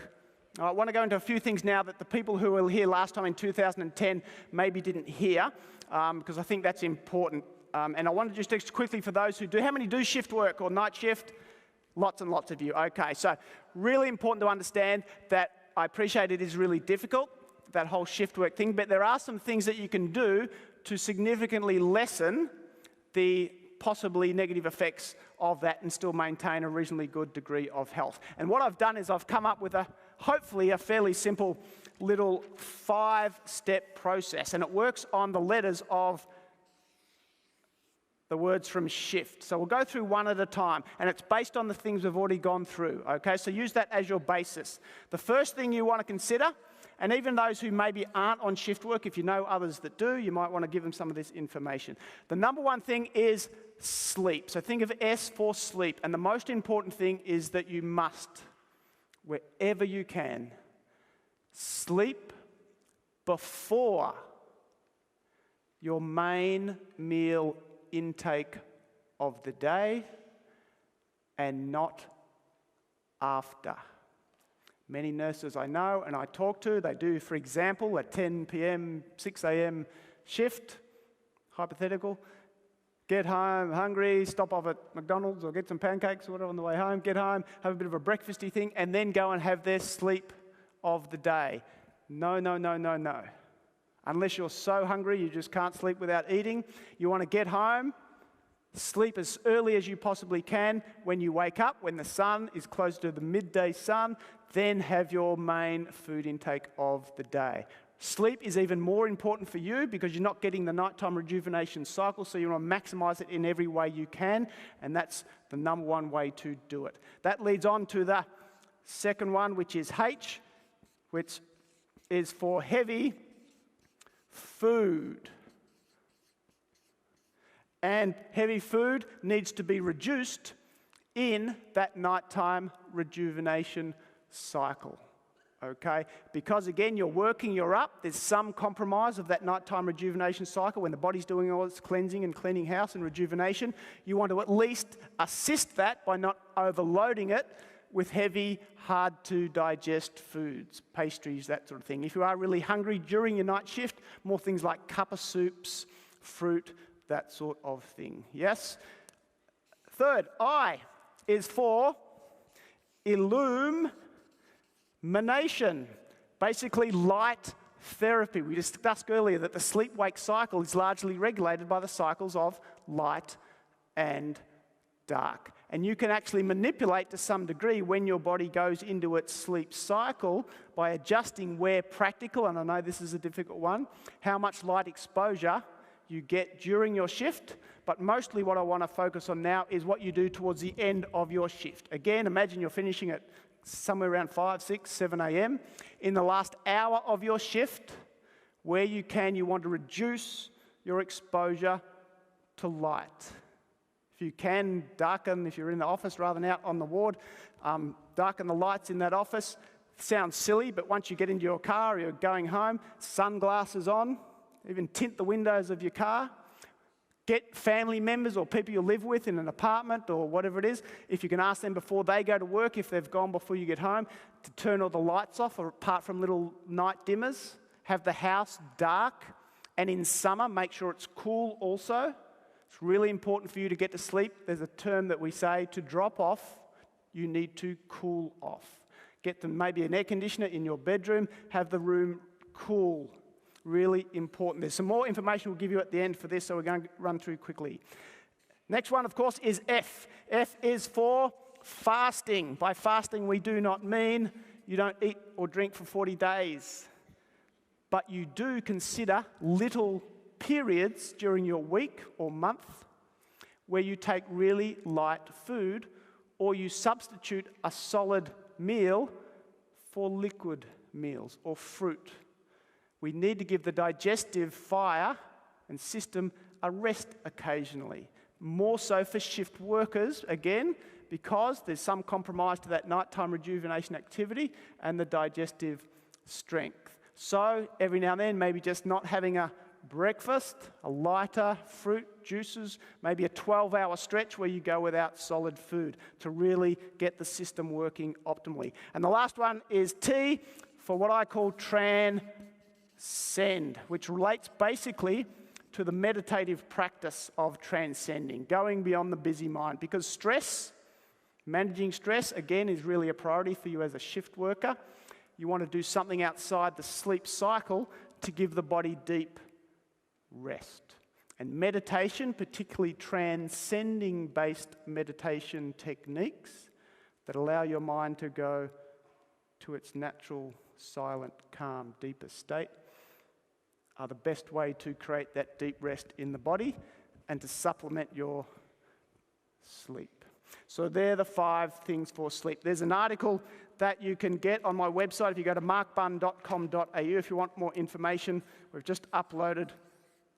I want to go into a few things now that the people who were here last time in 2010 maybe didn't hear, because I think that's important. And I want to just quickly for those who do, how many do shift work or night shift? Lots and lots of you. Okay, so really important to understand that I appreciate it is really difficult, that whole shift work thing, but there are some things that you can do to significantly lessen the possibly negative effects of that and still maintain a reasonably good degree of health. And what I've done is I've come up with hopefully a fairly simple little 5-step process, and it works on the letters of the words from shift. So we'll go through one at a time, and it's based on the things we've already gone through, okay? So use that as your basis. The first thing you want to consider, and even those who maybe aren't on shift work, if you know others that do, you might want to give them some of this information. The number one thing is sleep. So think of S for sleep, and the most important thing is that you must, wherever you can, sleep before your main meal intake of the day and not after. Many nurses I know and I talk to, they do, for example, a 10 p.m., 6 a.m. shift, hypothetical, get home hungry, stop off at McDonald's or get some pancakes or whatever on the way home, get home, have a bit of a breakfasty thing, and then go and have their sleep of the day. No, no, no, no, no. Unless you're so hungry you just can't sleep without eating. You want to get home, sleep as early as you possibly can. When you wake up, when the sun is close to the midday sun, then have your main food intake of the day. Sleep is even more important for you because you're not getting the nighttime rejuvenation cycle, so you want to maximize it in every way you can, and that's the number one way to do it. That leads on to the second one, which is H, which is for heavy food. And heavy food needs to be reduced in that nighttime rejuvenation cycle. Okay? Because again, you're working, you're up, there's some compromise of that nighttime rejuvenation cycle when the body's doing all its cleansing and cleaning house and rejuvenation. You want to at least assist that by not overloading it with heavy, hard-to-digest foods, pastries, that sort of thing. If you are really hungry during your night shift, more things like cuppa soups, fruit, that sort of thing. Yes? Third, I is for illumination, basically light therapy. We discussed earlier that the sleep-wake cycle is largely regulated by the cycles of light and dark. And you can actually manipulate to some degree when your body goes into its sleep cycle by adjusting where practical, and I know this is a difficult one, how much light exposure you get during your shift. But mostly what I want to focus on now is what you do towards the end of your shift. Again, imagine you're finishing at somewhere around 5, 6, 7 a.m. In the last hour of your shift, where you can, you want to reduce your exposure to light. If you can, darken, if you're in the office rather than out on the ward, darken the lights in that office. Sounds silly, but once you get into your car or you're going home, sunglasses on, even tint the windows of your car. Get family members or people you live with in an apartment or whatever it is, if you can ask them before they go to work, if they've gone before you get home, to turn all the lights off, or apart from little night dimmers. Have the house dark, and in summer, make sure it's cool also. It's really important for you to get to sleep. There's a term that we say, to drop off, you need to cool off. Get them maybe an air conditioner in your bedroom, have the room cool. Really important. There's some more information we'll give you at the end for this, so we're going to run through quickly. Next one, of course, is F. F is for fasting. By fasting, we do not mean you don't eat or drink for 40 days, but you do consider little periods during your week or month where you take really light food, or you substitute a solid meal for liquid meals or fruit. We need to give the digestive fire and system a rest occasionally. More so for shift workers, again, because there's some compromise to that nighttime rejuvenation activity and the digestive strength. So every now and then, maybe just not having a breakfast, a lighter fruit, juices, maybe a 12-hour stretch where you go without solid food to really get the system working optimally. And the last one is T for what I call transcend, which relates basically to the meditative practice of transcending, going beyond the busy mind. Because stress, managing stress, again, is really a priority for you as a shift worker. You want to do something outside the sleep cycle to give the body deep rest. And meditation, particularly transcending-based meditation techniques that allow your mind to go to its natural silent, calm, deeper state are the best way to create that deep rest in the body and to supplement your sleep. So they're the 5 things for sleep. There's an article that you can get on my website if you go to markbunn.com.au if you want more information. We've just uploaded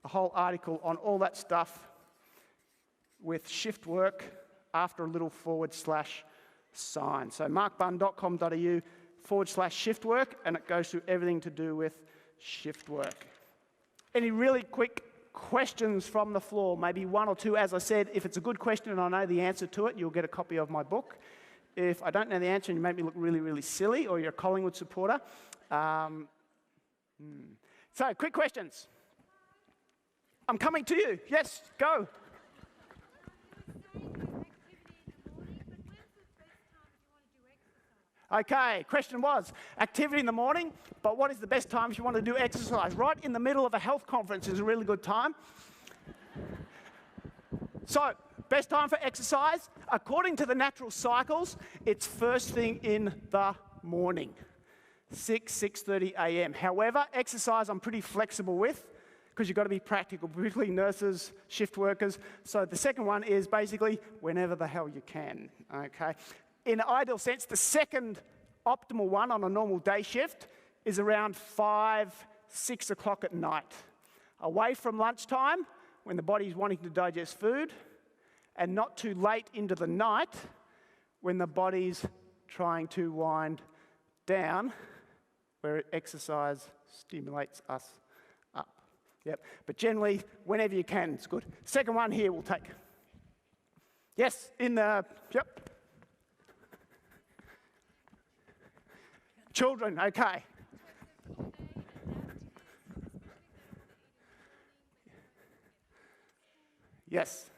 a whole article on all that stuff with shift work after a little /sign. So markbunn.com.au /shift work, and it goes through everything to do with shift work. Any really quick questions from the floor? Maybe 1 or 2. As I said, if it's a good question and I know the answer to it, you'll get a copy of my book. If I don't know the answer and you make me look really, really silly, or you're a Collingwood supporter. So, quick questions. I'm coming to you. Yes, go. Okay, question was, activity in the morning, but what is the best time if you want to do exercise? Right in the middle of a health conference is a really good time. So, best time for exercise, according to the natural cycles, it's first thing in the morning, 6:30 a.m. However, exercise I'm pretty flexible with, because you've got to be practical, particularly nurses, shift workers. So the second one is basically whenever the hell you can, okay? In an ideal sense, the second optimal one on a normal day shift is around 5, 6 o'clock at night. Away from lunchtime, when the body's wanting to digest food, and not too late into the night, when the body's trying to wind down, where exercise stimulates us up. Yep. But generally, whenever you can, it's good. Second one here we'll take. Yes, yep. Children, okay. Yes.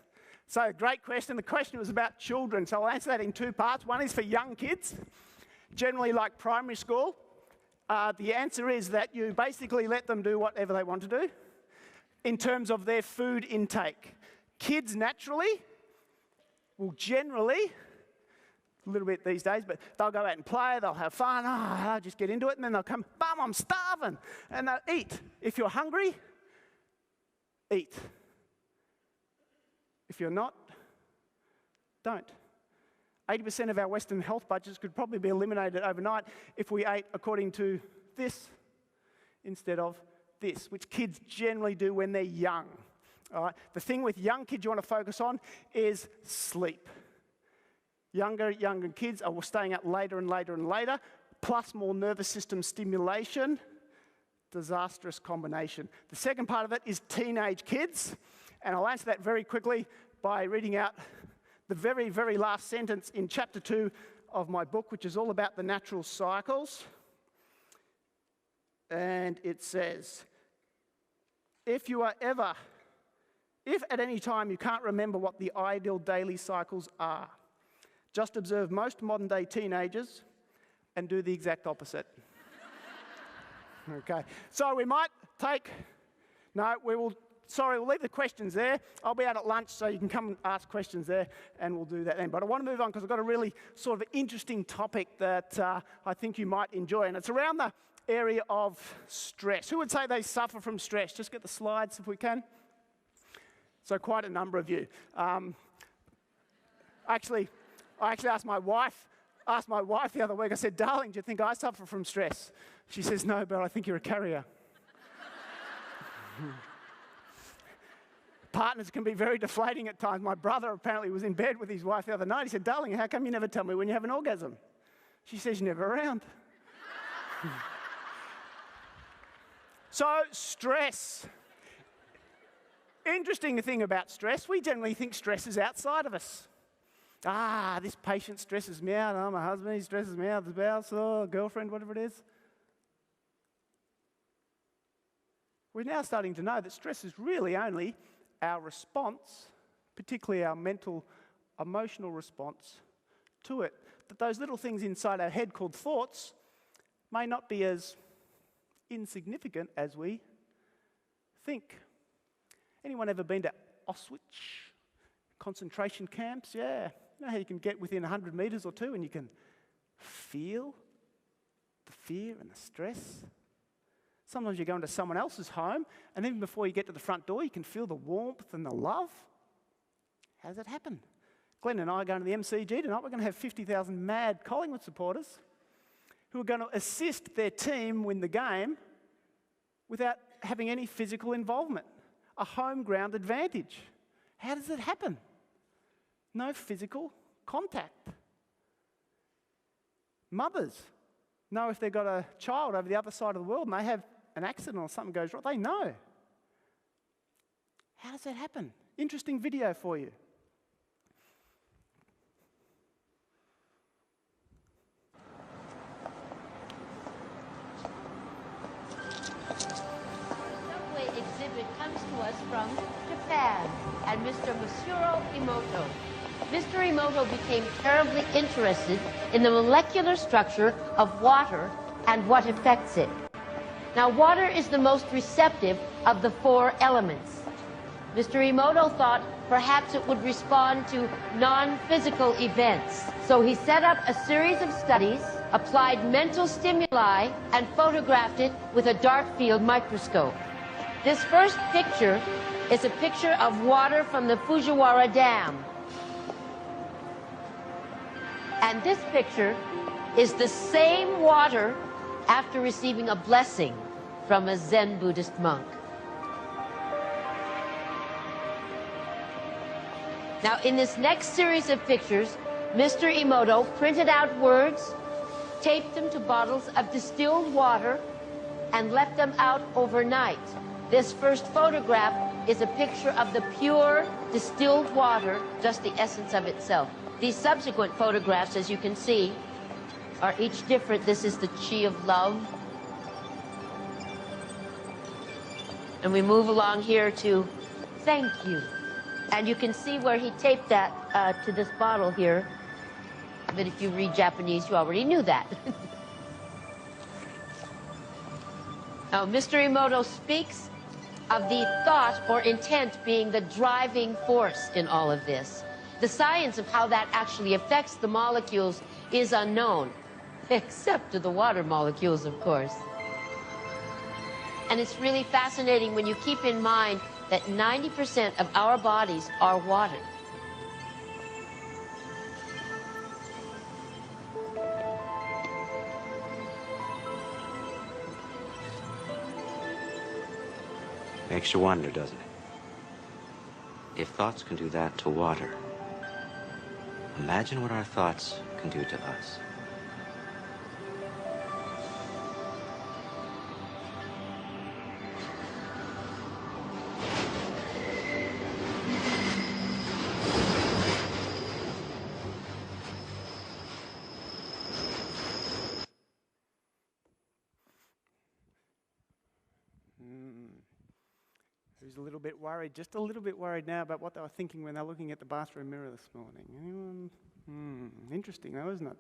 So, great question. The question was about children, so I'll answer that in 2 parts. One is for young kids, generally like primary school. The answer is that you basically let them do whatever they want to do in terms of their food intake. Kids naturally will generally, a little bit these days, but they'll go out and play, they'll have fun, they'll just get into it, and then they'll come, Mum, I'm starving, and they'll eat. If you're hungry, eat. If you're not, don't. 80% of our Western health budgets could probably be eliminated overnight if we ate according to this instead of this, which kids generally do when they're young. All right? The thing with young kids you want to focus on is sleep. Younger kids are staying up later and later and later, plus more nervous system stimulation. Disastrous combination. The second part of it is teenage kids, and I'll answer that very quickly by reading out the very, very last sentence in chapter 2 of my book, which is all about the natural cycles. And it says, if at any time you can't remember what the ideal daily cycles are, just observe most modern day teenagers and do the exact opposite. Okay, so we might take, we'll leave the questions there. I'll be out at lunch, so you can come and ask questions there, and we'll do that then. But I want to move on because I've got a really sort of interesting topic that I think you might enjoy, and it's around the area of stress. Who would say they suffer from stress? Just get the slides if we can. So quite a number of you. I actually asked my wife the other week, I said, darling, do you think I suffer from stress? She says, no, but I think you're a carrier. Partners can be very deflating at times. My brother apparently was in bed with his wife the other night. He said, darling, how come you never tell me when you have an orgasm? She says, you're never around. So, stress. Interesting thing about stress, we generally think stress is outside of us. This patient stresses me out. Oh, my husband, he stresses me out. The spouse, girlfriend, whatever it is. We're now starting to know that stress is really only our response, particularly our mental, emotional response to it. That those little things inside our head called thoughts may not be as insignificant as we think. Anyone ever been to Auschwitz? Concentration camps? Yeah. You know how you can get within 100 metres or 2 and you can feel the fear and the stress. Sometimes you go into someone else's home, and even before you get to the front door, you can feel the warmth and the love. How does that happen? Glenn and I are going to the MCG tonight. We're going to have 50,000 mad Collingwood supporters who are going to assist their team win the game without having any physical involvement. A home ground advantage. How does it happen? No physical contact. Mothers know if they've got a child over the other side of the world and they have an accident or something goes wrong, they know. How does that happen? Interesting video for you. Subway exhibit comes to us from Japan and Mr. Masuro Emoto. Mr. Emoto became terribly interested in the molecular structure of water and what affects it. Now, water is the most receptive of the 4 elements. Mr. Emoto thought perhaps it would respond to non-physical events. So he set up a series of studies, applied mental stimuli, and photographed it with a dark field microscope. This first picture is a picture of water from the Fujiwara Dam. And this picture is the same water after receiving a blessing from a Zen Buddhist monk. Now, in this next series of pictures, Mr. Emoto printed out words, taped them to bottles of distilled water, and left them out overnight. This first photograph is a picture of the pure distilled water, just the essence of itself. These subsequent photographs, as you can see, are each different. This is the chi of love. And we move along here to thank you. And you can see where he taped that to this bottle here. But if you read Japanese, you already knew that. Now, Mr. Emoto speaks of the thought or intent being the driving force in all of this. The science of how that actually affects the molecules is unknown, except to the water molecules, of course. And it's really fascinating when you keep in mind that 90% of our bodies are water. Makes you wonder, doesn't it? If thoughts can do that to water, imagine what our thoughts can do to us. Who's a little bit worried, just a little bit worried now about what they were thinking when they were looking at the bathroom mirror this morning? Anyone? Interesting though, isn't it?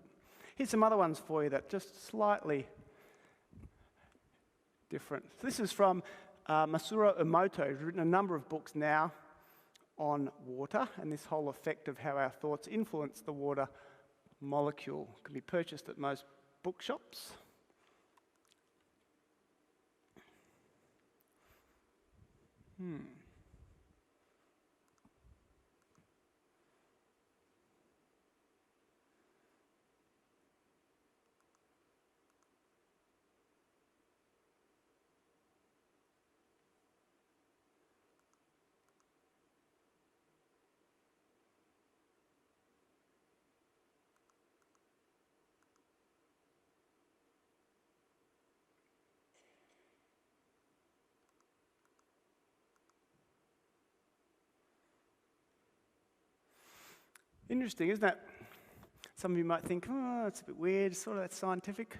Here's some other ones for you that just slightly different. So this is from Masuro Emoto, who's written a number of books now on water and this whole effect of how our thoughts influence the water molecule. It can be purchased at most bookshops. Interesting, isn't it? Some of you might think, oh, it's a bit weird, sort of scientific.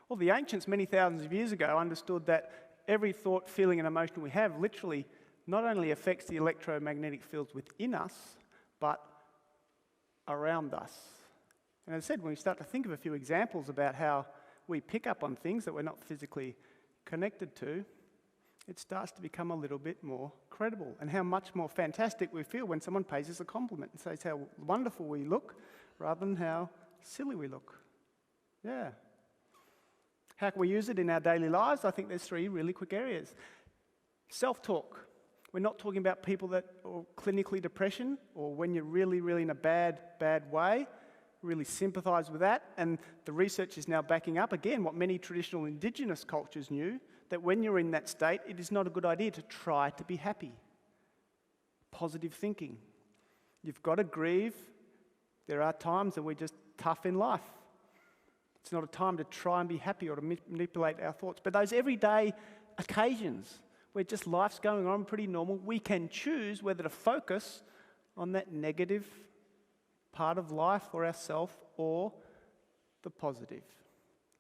Well, the ancients, many thousands of years ago, understood that every thought, feeling, and emotion we have literally not only affects the electromagnetic fields within us, but around us. And as I said, when we start to think of a few examples about how we pick up on things that we're not physically connected to, it starts to become a little bit more credible, and how much more fantastic we feel when someone pays us a compliment and says how wonderful we look rather than how silly we look. Yeah. How can we use it in our daily lives? I think there's 3 really quick areas. Self-talk. We're not talking about people that are clinically depression or when you're really, really in a bad way. Really sympathise with that. And the research is now backing up, again, what many traditional Indigenous cultures knew, that when you're in that state, it is not a good idea to try to be happy. Positive thinking. You've got to grieve. There are times that we're just tough in life. It's not a time to try and be happy or to manipulate our thoughts. But those everyday occasions where just life's going on pretty normal, we can choose whether to focus on that negative part of life or ourself or the positive.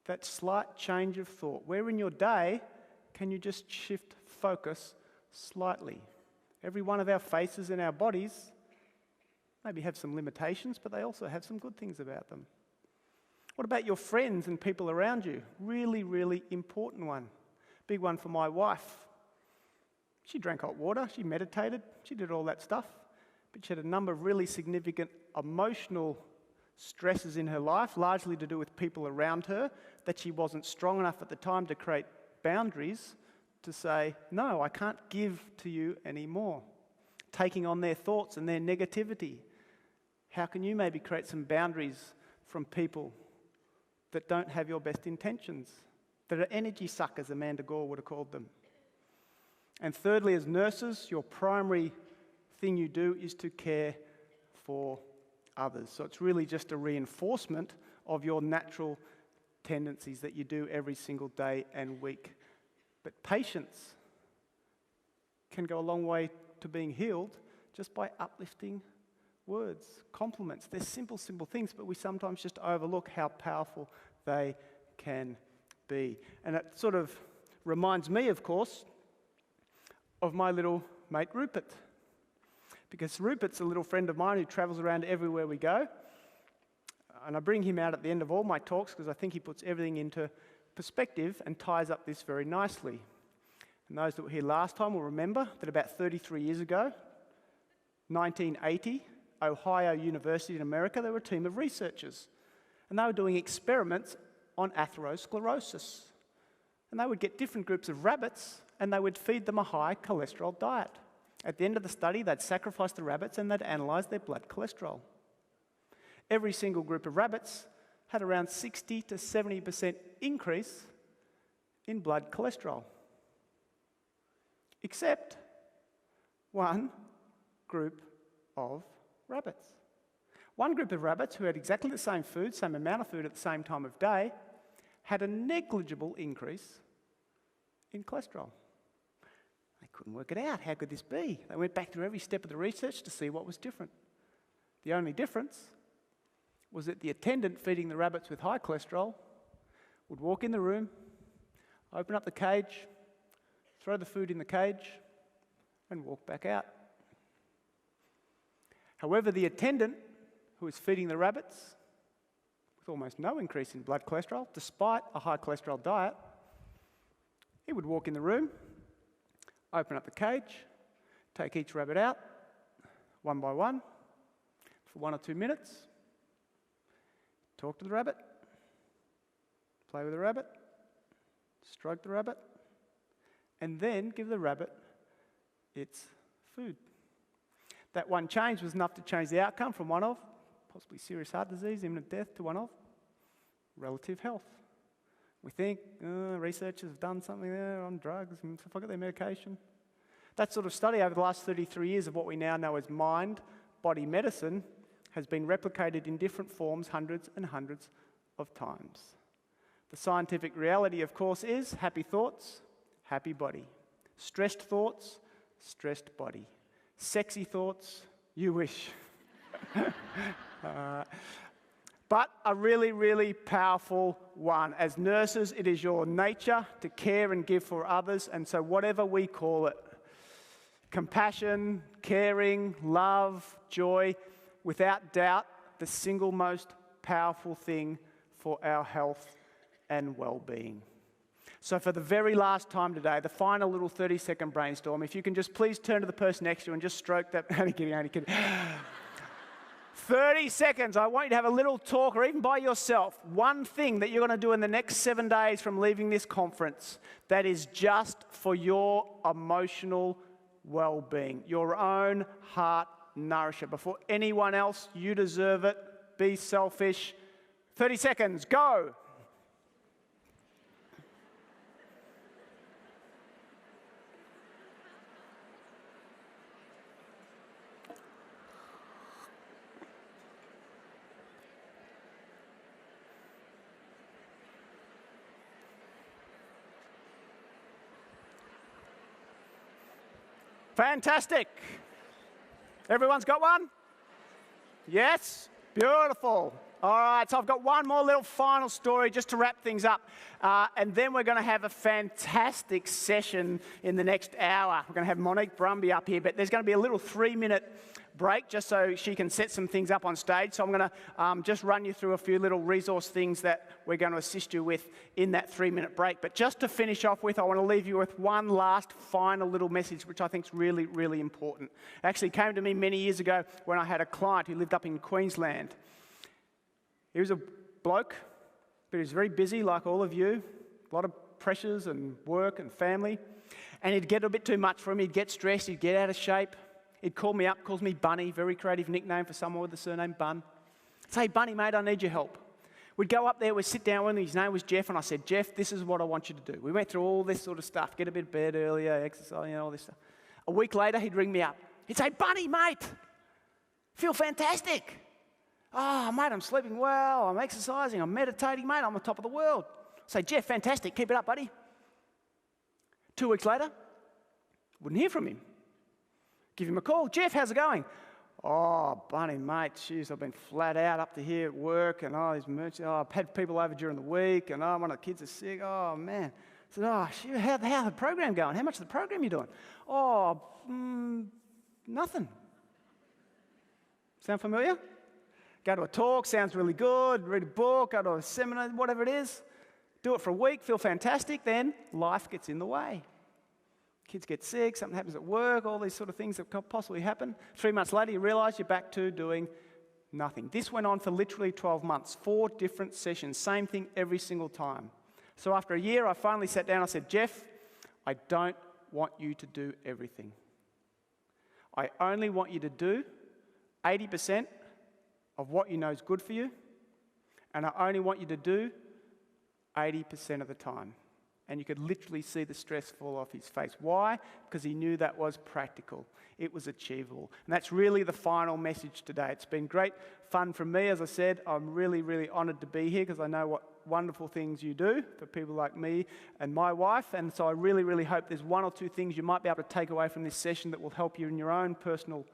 That slight change of thought. Where in your day can you just shift focus slightly? Every one of our faces and our bodies maybe have some limitations, but they also have some good things about them. What about your friends and people around you? Really, really important one. Big one for my wife. She drank hot water, she meditated, she did all that stuff, but she had a number of really significant emotional stresses in her life, largely to do with people around her, that she wasn't strong enough at the time to create boundaries to say, no, I can't give to you anymore. Taking on their thoughts and their negativity. How can you maybe create some boundaries from people that don't have your best intentions, that are energy suckers, Amanda Gore would have called them? And thirdly, as nurses, your primary thing you do is to care for others. So it's really just a reinforcement of your natural tendencies that you do every single day and week. But patience can go a long way to being healed just by uplifting words, compliments. They're simple things, but we sometimes just overlook how powerful they can be. And it sort of reminds me, of course, of my little mate Rupert. Because Rupert's a little friend of mine who travels around everywhere we go. And I bring him out at the end of all my talks because I think he puts everything into perspective and ties up this very nicely. And those that were here last time will remember that about 33 years ago, 1980, Ohio University in America, there were a team of researchers. And they were doing experiments on atherosclerosis. And they would get different groups of rabbits and they would feed them a high cholesterol diet. At the end of the study, they'd sacrifice the rabbits and they'd analyse their blood cholesterol. Every single group of rabbits had around 60 to 70% increase in blood cholesterol. Except one group of rabbits. One group of rabbits who had exactly the same food, same amount of food at the same time of day, had a negligible increase in cholesterol. They couldn't work it out. How could this be? They went back through every step of the research to see what was different. The only difference was that the attendant feeding the rabbits with high cholesterol would walk in the room, open up the cage, throw the food in the cage, and walk back out. However, the attendant who was feeding the rabbits with almost no increase in blood cholesterol, despite a high cholesterol diet, he would walk in the room, open up the cage, take each rabbit out, one by one, for 1 or 2 minutes, talk to the rabbit, play with the rabbit, stroke the rabbit, and then give the rabbit its food. That one change was enough to change the outcome from one of possibly serious heart disease, imminent death, to one of relative health. We think researchers have done something there on drugs and forgot their medication. That sort of study over the last 33 years of what we now know as mind-body medicine has been replicated in different forms hundreds and hundreds of times. The scientific reality, of course, is happy thoughts, happy body. Stressed thoughts, stressed body. Sexy thoughts, you wish. But a really, really powerful one. As nurses, it is your nature to care and give for others, and so whatever we call it, compassion, caring, love, joy, without doubt, the single most powerful thing for our health and well-being. So for the very last time today, the final little 30-second brainstorm, if you can just please turn to the person next to you and just stroke that. Only kidding. 30 seconds. I want you to have a little talk, or even by yourself. One thing that you're going to do in the next 7 days from leaving this conference that is just for your emotional well-being, your own heart nourisher. Before anyone else, you deserve it. Be selfish. 30 seconds, go. Fantastic. Everyone's got one? Yes? Beautiful. All right, so I've got one more little final story just to wrap things up. And then we're going to have a fantastic session in the next hour. We're going to have Monique Brumby up here, but there's going to be a little 3-minute break just so she can set some things up on stage. So I'm going to just run you through a few little resource things that we're going to assist you with in that 3-minute break. But just to finish off with, I want to leave you with one last final little message, which I think is really, really important. It actually came to me many years ago when I had a client who lived up in Queensland. He was a bloke, but he was very busy like all of you, a lot of pressures and work and family. And it'd get a bit too much for him. He'd get stressed, he'd get out of shape. He'd call me up, calls me Bunny, very creative nickname for someone with the surname Bun. Say, Bunny, mate, I need your help. We'd go up there, we'd sit down with him, his name was Jeff, and I said, Jeff, this is what I want you to do. We went through all this sort of stuff, get a bit of bed earlier, exercise, all this stuff. A week later, he'd ring me up. He'd say, Bunny, mate, feel fantastic. Oh, mate, I'm sleeping well, I'm exercising, I'm meditating, mate, I'm on the top of the world. I say, Jeff, fantastic, keep it up, buddy. 2 weeks later, wouldn't hear from him. Give him a call. Jeff, how's it going? Oh, Bunny, mate, jeez, I've been flat out up to here at work, and these merchants, I've had people over during the week, and one of the kids is sick. Oh, man. I said, shoot, how's the program going? How much of the program you doing? Oh, nothing. Sound familiar? Go to a talk, sounds really good, read a book, go to a seminar, whatever it is. Do it for a week, feel fantastic, then life gets in the way. Kids get sick, something happens at work, all these sort of things that could possibly happen. 3 months later, you realise you're back to doing nothing. This went on for literally 12 months, 4 different sessions, same thing every single time. So after a year, I finally sat down, I said, Jeff, I don't want you to do everything. I only want you to do 80% of what you know is good for you, and I only want you to do 80% of the time. And you could literally see the stress fall off his face. Why? Because he knew that was practical. It was achievable. And that's really the final message today. It's been great fun for me. As I said, I'm really, really honoured to be here because I know what wonderful things you do for people like me and my wife. And so I really, really hope there's 1 or 2 things you might be able to take away from this session that will help you in your own personal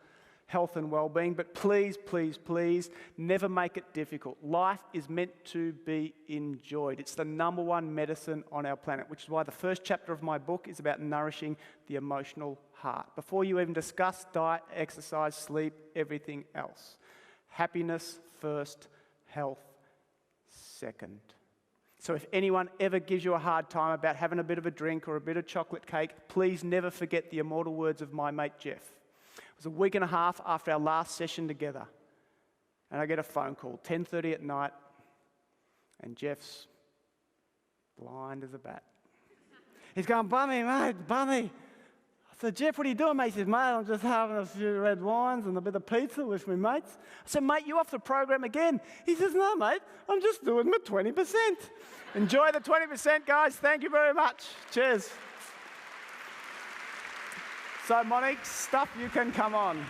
health and well-being. But please, please, please, never make it difficult. Life is meant to be enjoyed. It's the #1 medicine on our planet, which is why the first chapter of my book is about nourishing the emotional heart. Before you even discuss diet, exercise, sleep, everything else. Happiness first, health second. So if anyone ever gives you a hard time about having a bit of a drink or a bit of chocolate cake, please never forget the immortal words of my mate Jeff. It was a week and a half after our last session together, and I get a phone call, 10:30 at night, and Jeff's blind as a bat. He's going, Bunny, mate, Bunny. I said, Jeff, what are you doing, mate? He says, mate, I'm just having a few red wines and a bit of pizza with my mates. I said, mate, you off the program again? He says, no, mate, I'm just doing my 20%. Enjoy the 20%, guys. Thank you very much. Cheers. So, Monique, stuff, you can come on.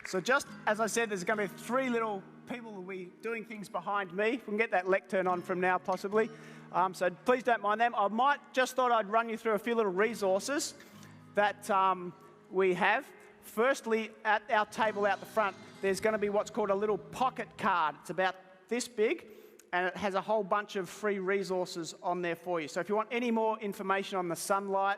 So just as I said, there's going to be 3 little people who will be doing things behind me. We can get that lectern on from now, possibly. So please don't mind them. I just thought I'd run you through a few little resources that we have. Firstly, at our table out the front, there's going to be what's called a little pocket card. It's about this big, and it has a whole bunch of free resources on there for you. So if you want any more information on the sunlight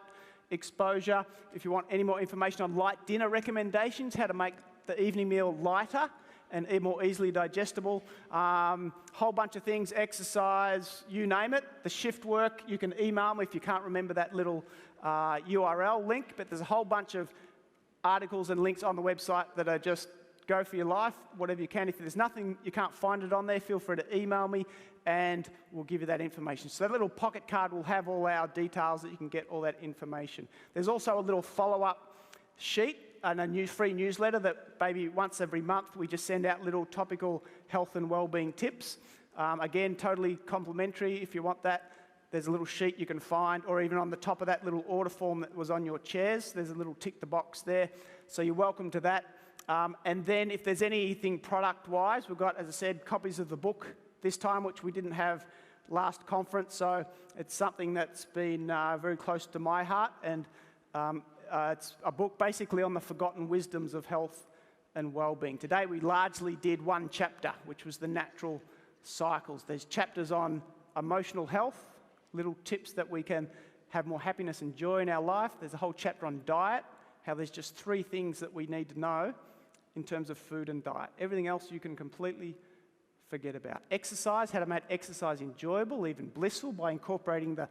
exposure, if you want any more information on light dinner recommendations, how to make the evening meal lighter and more easily digestible, whole bunch of things, exercise, you name it. The shift work, you can email me if you can't remember that little URL link, but there's a whole bunch of articles and links on the website that are just go for your life, whatever you can. If there's nothing, you can't find it on there, feel free to email me and we'll give you that information. So that little pocket card will have all our details that you can get all that information. There's also a little follow-up sheet and a new free newsletter that maybe once every month we just send out little topical health and wellbeing tips. Again, totally complimentary if you want that. There's a little sheet you can find, or even on the top of that little order form that was on your chairs, there's a little tick the box there. So you're welcome to that. And then if there's anything product-wise, we've got, as I said, copies of the book this time, which we didn't have last conference. So it's something that's been very close to my heart. And it's a book basically on the forgotten wisdoms of health and well-being. Today we largely did one chapter, which was the natural cycles. There's chapters on emotional health, little tips that we can have more happiness and joy in our life. There's a whole chapter on diet, how there's just 3 things that we need to know in terms of food and diet. Everything else you can completely forget about. Exercise, how to make exercise enjoyable, even blissful, by incorporating the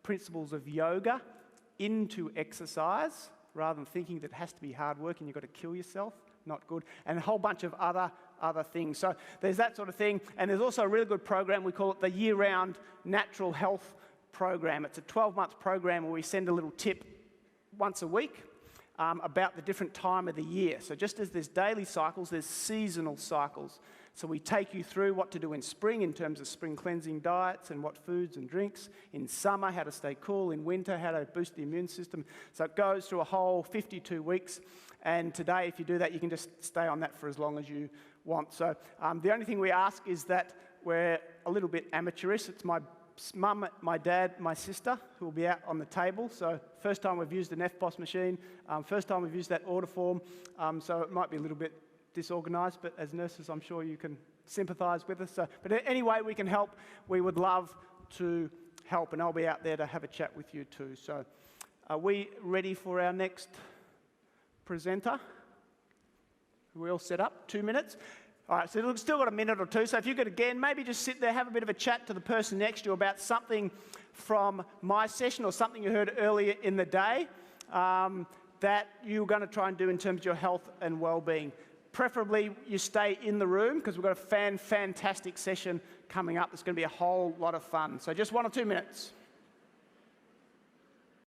principles of yoga into exercise, rather than thinking that it has to be hard work and you've got to kill yourself. Not good. And a whole bunch of other things. So there's that sort of thing. And there's also a really good program. We call it the year-round natural health program. It's a 12-month program where we send a little tip once a week about the different time of the year. So just as there's daily cycles, there's seasonal cycles. So we take you through what to do in spring in terms of spring cleansing diets and what foods and drinks. In summer, how to stay cool. In winter, how to boost the immune system. So it goes through a whole 52 weeks. And today, if you do that, you can just stay on that for as long as you want. So the only thing we ask is that we're a little bit amateurish. It's my mum, my dad, my sister who will be out on the table. So first time we've used an FBOS machine. First time we've used that order form. So it might be a little bit disorganised, but as nurses, I'm sure you can sympathise with us. So, but any way we can help, we would love to help. And I'll be out there to have a chat with you too. So are we ready for our next presenter? Are we all set up? 2 minutes? All right, so we've still got a minute or two. So if you could, again, maybe just sit there, have a bit of a chat to the person next to you about something from my session or something you heard earlier in the day that you're going to try and do in terms of your health and well-being. Preferably you stay in the room because we've got a fantastic session coming up. It's going to be a whole lot of fun. So just 1 or 2 minutes.